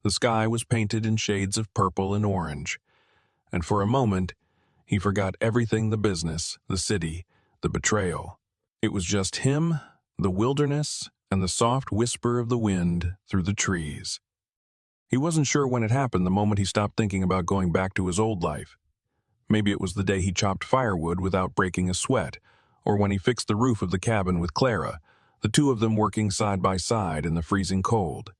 A: The sky was painted in shades of purple and orange, and for a moment, he forgot everything: the business, the city, the betrayal. It was just him, the wilderness, and the soft whisper of the wind through the trees. He wasn't sure when it happened, the moment he stopped thinking about going back to his old life. Maybe it was the day he chopped firewood without breaking a sweat, or when he fixed the roof of the cabin with Clara, the two of them working side by side in the freezing cold.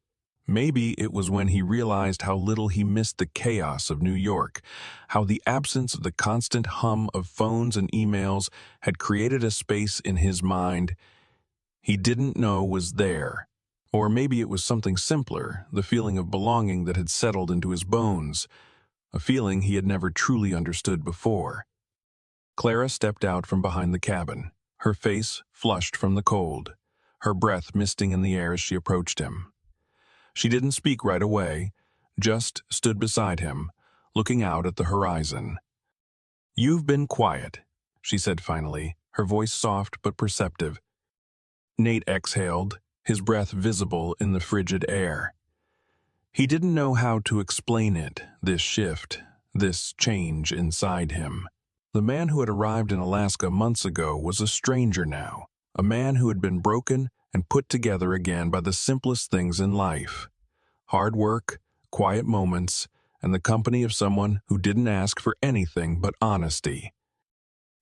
A: Maybe it was when he realized how little he missed the chaos of New York, how the absence of the constant hum of phones and emails had created a space in his mind he didn't know was there. Or maybe it was something simpler, the feeling of belonging that had settled into his bones, a feeling he had never truly understood before. Clara stepped out from behind the cabin, her face flushed from the cold, her breath misting in the air as she approached him. She didn't speak right away, just stood beside him, looking out at the horizon. "You've been quiet," she said finally, her voice soft but perceptive. Nate exhaled, his breath visible in the frigid air. He didn't know how to explain it, this shift, this change inside him. The man who had arrived in Alaska months ago was a stranger now, a man who had been broken and put together again by the simplest things in life: hard work, quiet moments, and the company of someone who didn't ask for anything but honesty.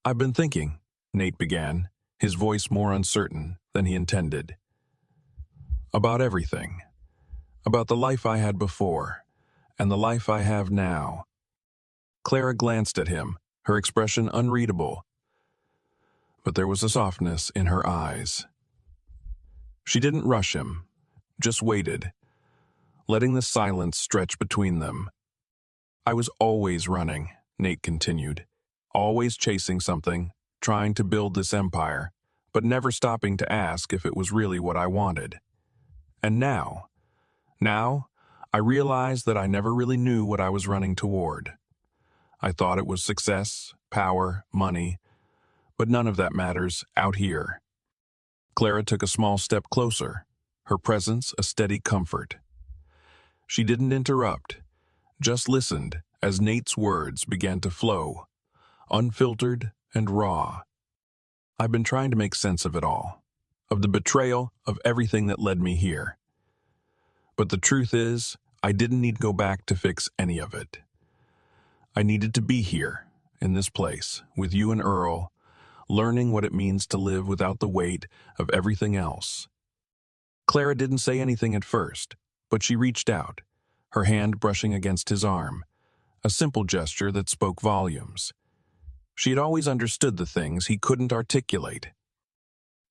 A: "I've been thinking," Nate began, his voice more uncertain than he intended. "About everything. About the life I had before, and the life I have now." Clara glanced at him, her expression unreadable, but there was a softness in her eyes. She didn't rush him, just waited, letting the silence stretch between them. "I was always running," Nate continued, "always chasing something, trying to build this empire, but never stopping to ask if it was really what I wanted. And now, I realized that I never really knew what I was running toward. I thought it was success, power, money, but none of that matters out here." Clara took a small step closer, her presence a steady comfort. She didn't interrupt, just listened as Nate's words began to flow, unfiltered and raw. "I've been trying to make sense of it all, of the betrayal, of everything that led me here. But the truth is, I didn't need to go back to fix any of it. I needed to be here, in this place, with you and Earl, learning what it means to live without the weight of everything else." Clara didn't say anything at first, but she reached out, her hand brushing against his arm, a simple gesture that spoke volumes. She had always understood the things he couldn't articulate.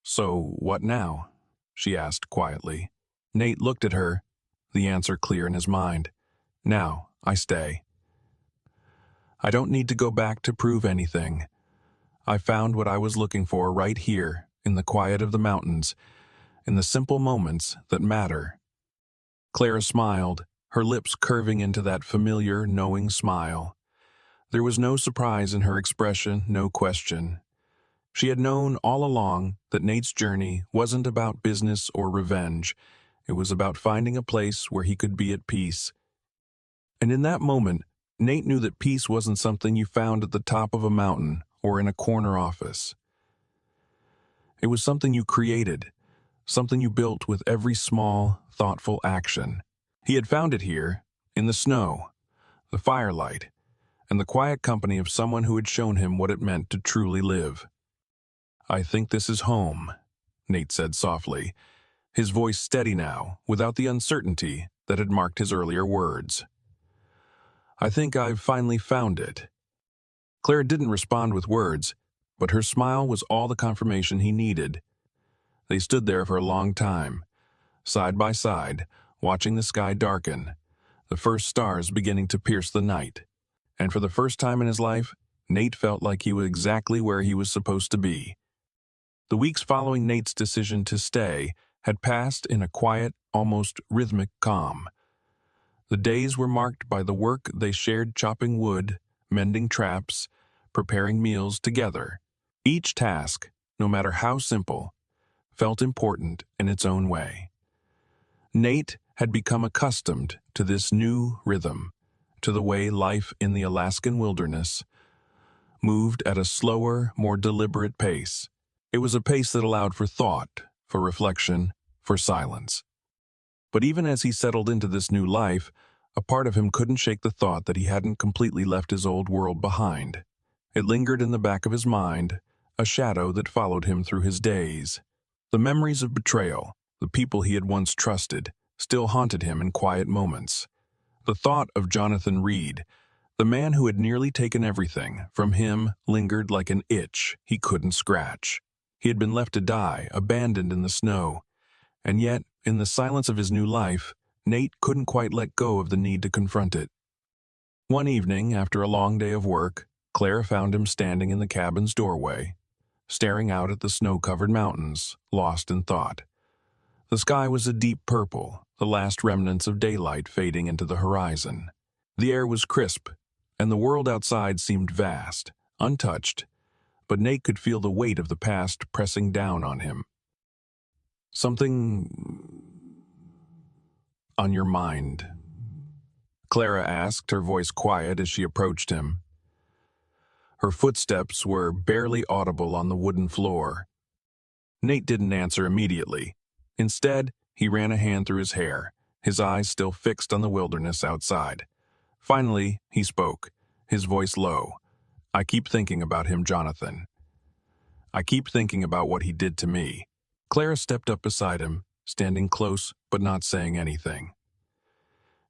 A: "So, what now?" she asked quietly. Nate looked at her, the answer clear in his mind. "Now, I stay. I don't need to go back to prove anything. I found what I was looking for right here, in the quiet of the mountains, in the simple moments that matter." Clara smiled, her lips curving into that familiar, knowing smile. There was no surprise in her expression, no question. She had known all along that Nate's journey wasn't about business or revenge. It was about finding a place where he could be at peace. And in that moment, Nate knew that peace wasn't something you found at the top of a mountain or in a corner office. It was something you created, something you built with every small, thoughtful action. He had found it here, In the snow, the firelight, and the quiet company of someone who had shown him what it meant to truly live. "I think this is home," Nate said softly, his voice steady now, without the uncertainty that had marked his earlier words. "I think I've finally found it." Clara didn't respond with words, but her smile was all the confirmation he needed. They stood there for a long time, side by side, watching the sky darken, the first stars beginning to pierce the night. And for the first time in his life, Nate felt like he was exactly where he was supposed to be. The weeks following Nate's decision to stay had passed in a quiet, almost rhythmic calm. The days were marked by the work they shared, chopping wood, mending traps, preparing meals together. Each task, no matter how simple, felt important in its own way. Nate had become accustomed to this new rhythm, to the way life in the Alaskan wilderness moved at a slower, more deliberate pace. It was a pace that allowed for thought, for reflection, for silence. But even as he settled into this new life, a part of him couldn't shake the thought that he hadn't completely left his old world behind. It lingered in the back of his mind, a shadow that followed him through his days. The memories of betrayal, the people he had once trusted, still haunted him in quiet moments. The thought of Jonathan Reed, the man who had nearly taken everything from him, lingered like an itch he couldn't scratch. He had been left to die, abandoned in the snow. And yet, in the silence of his new life, Nate couldn't quite let go of the need to confront it. One evening, after a long day of work, Clara found him standing in the cabin's doorway, staring out at the snow-covered mountains, lost in thought. The sky was a deep purple, the last remnants of daylight fading into the horizon. The air was crisp, and the world outside seemed vast, untouched, but Nate could feel the weight of the past pressing down on him. "Something on your mind?" Clara asked, her voice quiet as she approached him. Her footsteps were barely audible on the wooden floor. Nate didn't answer immediately. Instead, he ran a hand through his hair, his eyes still fixed on the wilderness outside. Finally, he spoke, his voice low. "I keep thinking about him, Jonathan. I keep thinking about what he did to me." Clara stepped up beside him, standing close but not saying anything.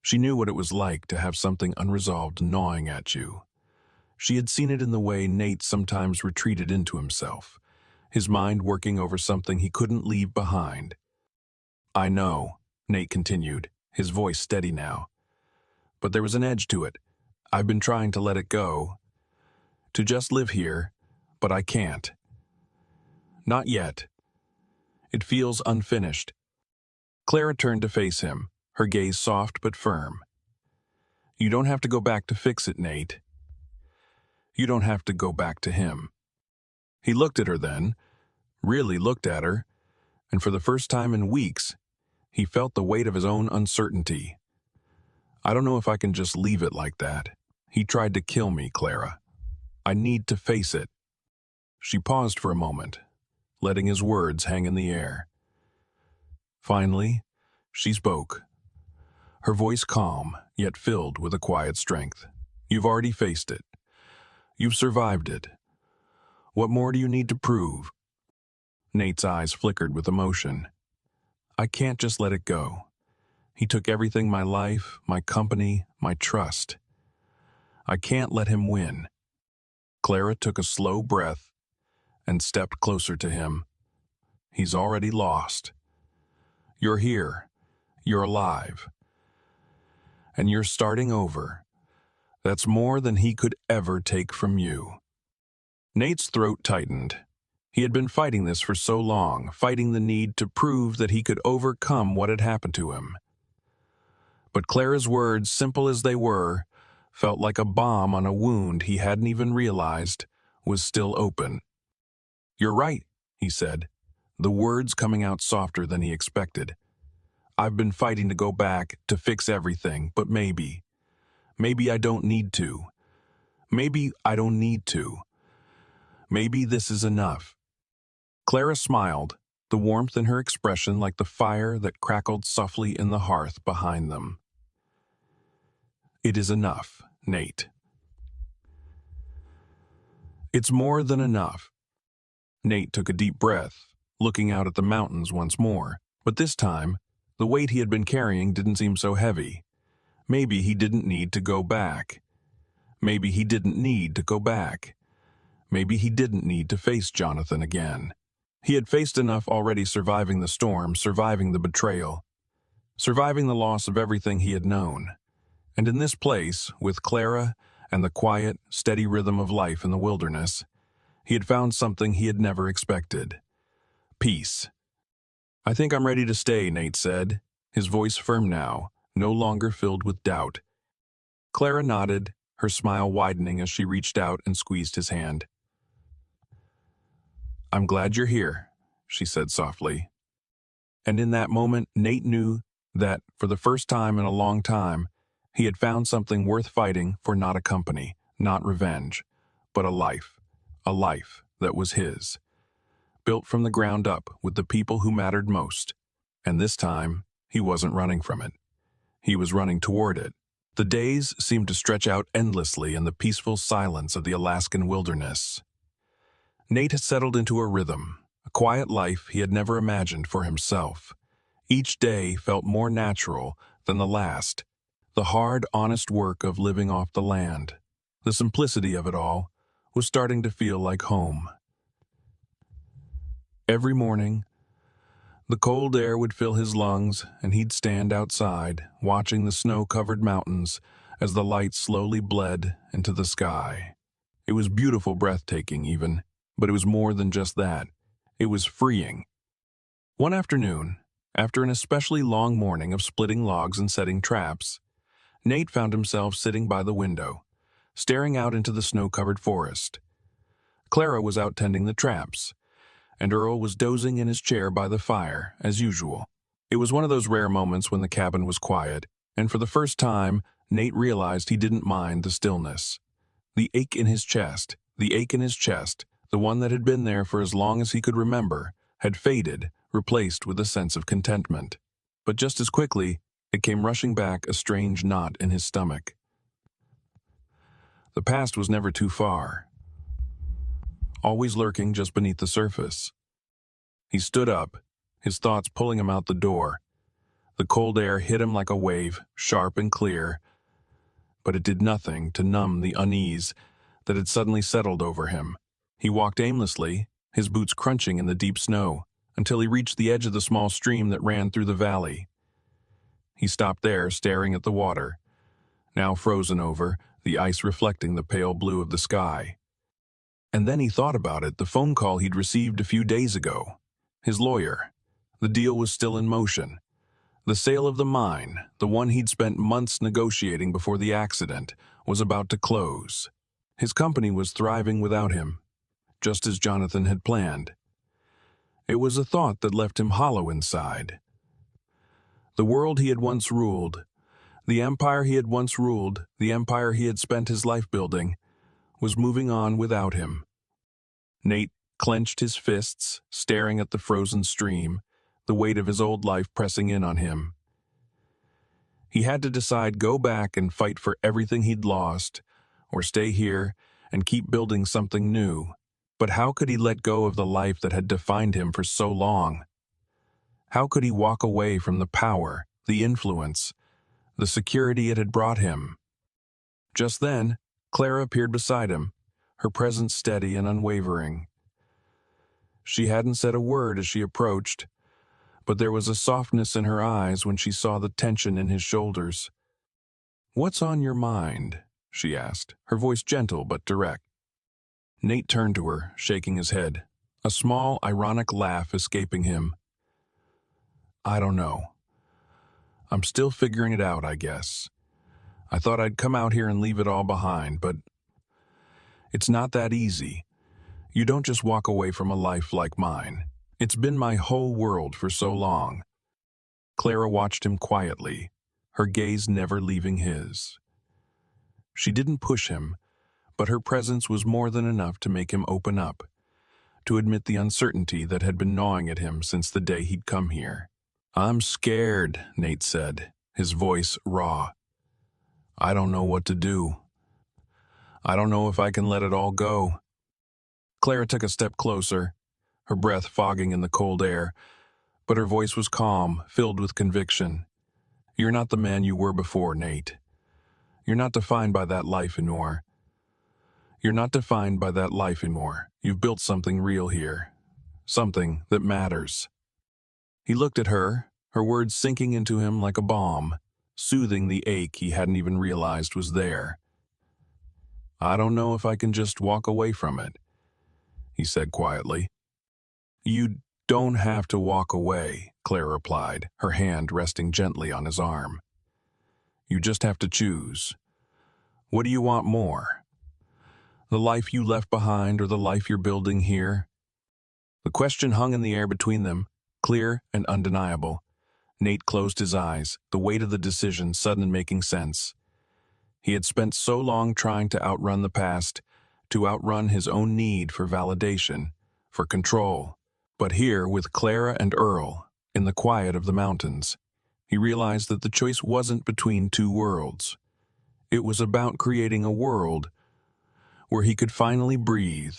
A: She knew what it was like to have something unresolved gnawing at you. She had seen it in the way Nate sometimes retreated into himself, his mind working over something he couldn't leave behind. "I know," Nate continued, his voice steady now. "But there was an edge to it. I've been trying to let it go, to just live here, but I can't. Not yet. It feels unfinished." Clara turned to face him, her gaze soft but firm. "You don't have to go back to fix it, Nate. You don't have to go back to him." He looked at her then, really looked at her, and for the first time in weeks, he felt the weight of his own uncertainty. "I don't know if I can just leave it like that. He tried to kill me, Clara. I need to face it." She paused for a moment, letting his words hang in the air. Finally, she spoke, her voice calm, yet filled with a quiet strength. "You've already faced it. You've survived it. What more do you need to prove?" Nate's eyes flickered with emotion. "I can't just let it go. He took everything, my life, my company, my trust. I can't let him win." Clara took a slow breath and stepped closer to him. "He's already lost. You're here. You're alive. And you're starting over. That's more than he could ever take from you." Nate's throat tightened. He had been fighting this for so long, fighting the need to prove that he could overcome what had happened to him. But Clara's words, simple as they were, felt like a balm on a wound he hadn't even realized was still open. "You're right," he said, the words coming out softer than he expected. "I've been fighting to go back, to fix everything, but maybe I don't need to. Maybe I don't need to. Maybe this is enough." Clara smiled, the warmth in her expression like the fire that crackled softly in the hearth behind them. It is enough, Nate. It's more than enough. Nate took a deep breath, looking out at the mountains once more, but this time, the weight he had been carrying didn't seem so heavy. Maybe he didn't need to go back. Maybe he didn't need to go back. Maybe he didn't need to face Jonathan again. He had faced enough already, surviving the storm, surviving the betrayal, surviving the loss of everything he had known. And in this place, with Clara and the quiet, steady rhythm of life in the wilderness, he had found something he had never expected. Peace. "I think I'm ready to stay," Nate said, his voice firm now, no longer filled with doubt. Clara nodded, her smile widening as she reached out and squeezed his hand. "I'm glad you're here," she said softly. And in that moment, Nate knew that, for the first time in a long time, he had found something worth fighting for, not a company, not revenge, but a life that was his, built from the ground up with the people who mattered most. And this time, he wasn't running from it. He was running toward it. The days seemed to stretch out endlessly in the peaceful silence of the Alaskan wilderness. Nate had settled into a rhythm, a quiet life he had never imagined for himself. Each day felt more natural than the last. The hard, honest work of living off the land, the simplicity of it all, was starting to feel like home. Every morning, the cold air would fill his lungs, and he'd stand outside, watching the snow-covered mountains as the light slowly bled into the sky. It was beautiful, breathtaking even, but it was more than just that. It was freeing. One afternoon, after an especially long morning of splitting logs and setting traps, Nate found himself sitting by the window, staring out into the snow-covered forest. Clara was out tending the traps, and Earl was dozing in his chair by the fire, as usual. It was one of those rare moments when the cabin was quiet, and for the first time, Nate realized he didn't mind the stillness. The ache in his chest, the one that had been there for as long as he could remember, had faded, replaced with a sense of contentment. But just as quickly, it came rushing back, a strange knot in his stomach. The past was never too far, always lurking just beneath the surface. He stood up, his thoughts pulling him out the door. The cold air hit him like a wave, sharp and clear, but it did nothing to numb the unease that had suddenly settled over him. He walked aimlessly, his boots crunching in the deep snow, until he reached the edge of the small stream that ran through the valley. He stopped there, staring at the water, now frozen over, the ice reflecting the pale blue of the sky. And then he thought about it, the phone call he'd received a few days ago. His lawyer. The deal was still in motion. The sale of the mine, the one he'd spent months negotiating before the accident, was about to close. His company was thriving without him, just as Jonathan had planned. It was a thought that left him hollow inside. The world he had once ruled, the empire he had once ruled, the empire he had spent his life building, was moving on without him. Nate clenched his fists, staring at the frozen stream, the weight of his old life pressing in on him. He had to decide: go back and fight for everything he'd lost, or stay here and keep building something new. But how could he let go of the life that had defined him for so long? How could he walk away from the power, the influence, the security it had brought him? Just then, Clara appeared beside him, her presence steady and unwavering. She hadn't said a word as she approached, but there was a softness in her eyes when she saw the tension in his shoulders. "What's on your mind?" she asked, her voice gentle but direct. Nate turned to her, shaking his head, a small, ironic laugh escaping him. "I don't know. I'm still figuring it out, I guess. I thought I'd come out here and leave it all behind, but it's not that easy. You don't just walk away from a life like mine. It's been my whole world for so long." Clara watched him quietly, her gaze never leaving his. She didn't push him, but her presence was more than enough to make him open up, to admit the uncertainty that had been gnawing at him since the day he'd come here. "I'm scared," Nate said, his voice raw. I don't know what to do. I don't know if I can let it all go. Clara took a step closer, her breath fogging in the cold air, but her voice was calm, filled with conviction. You're not the man you were before, Nate. You're not defined by that life anymore. You're not defined by that life anymore. You've built something real here. Something that matters. He looked at her, her words sinking into him like a balm, soothing the ache he hadn't even realized was there. I don't know if I can just walk away from it, he said quietly. You don't have to walk away, Claire replied, her hand resting gently on his arm. You just have to choose. What do you want more? The life you left behind or the life you're building here? The question hung in the air between them, clear and undeniable. Nate closed his eyes, the weight of the decision suddenly making sense. He had spent so long trying to outrun the past, to outrun his own need for validation, for control. But here, with Clara and Earl, in the quiet of the mountains, he realized that the choice wasn't between two worlds. It was about creating a world where he could finally breathe.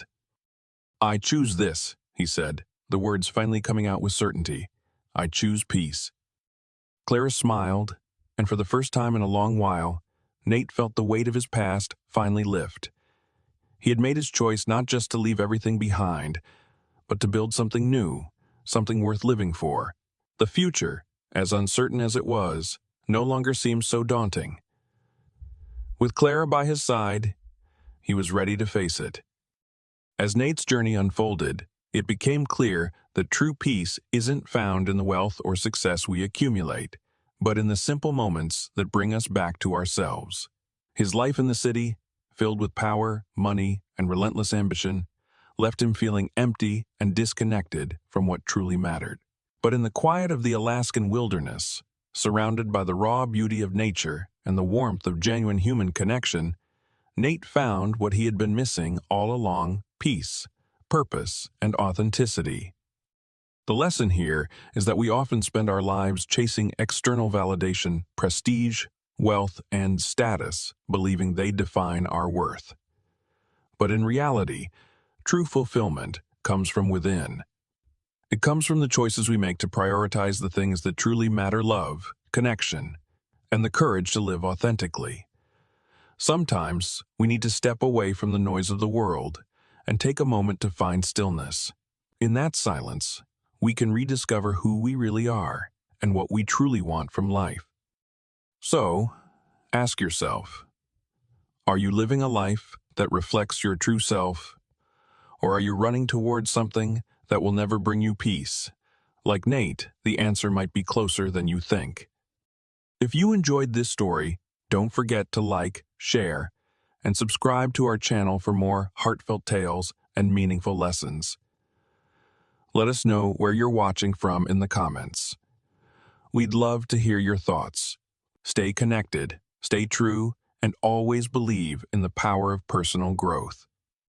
A: I choose this, he said, the words finally coming out with certainty. I choose peace. Clara smiled, and for the first time in a long while, Nate felt the weight of his past finally lift. He had made his choice not just to leave everything behind, but to build something new, something worth living for. The future, as uncertain as it was, no longer seemed so daunting. With Clara by his side, he was ready to face it. As Nate's journey unfolded, it became clear that true peace isn't found in the wealth or success we accumulate, but in the simple moments that bring us back to ourselves. His life in the city, filled with power, money, and relentless ambition, left him feeling empty and disconnected from what truly mattered. But in the quiet of the Alaskan wilderness, surrounded by the raw beauty of nature and the warmth of genuine human connection, Nate found what he had been missing all along: peace, purpose, and authenticity. The lesson here is that we often spend our lives chasing external validation, prestige, wealth, and status, believing they define our worth. But in reality, true fulfillment comes from within. It comes from the choices we make to prioritize the things that truly matter: love, connection, and the courage to live authentically. Sometimes we need to step away from the noise of the world and take a moment to find stillness. In that silence, we can rediscover who we really are and what we truly want from life. So, ask yourself, are you living a life that reflects your true self, or are you running towards something that will never bring you peace? Like Nate, the answer might be closer than you think. If you enjoyed this story, don't forget to like, share, and subscribe to our channel for more heartfelt tales and meaningful lessons. Let us know where you're watching from in the comments. We'd love to hear your thoughts. Stay connected, stay true, and always believe in the power of personal growth.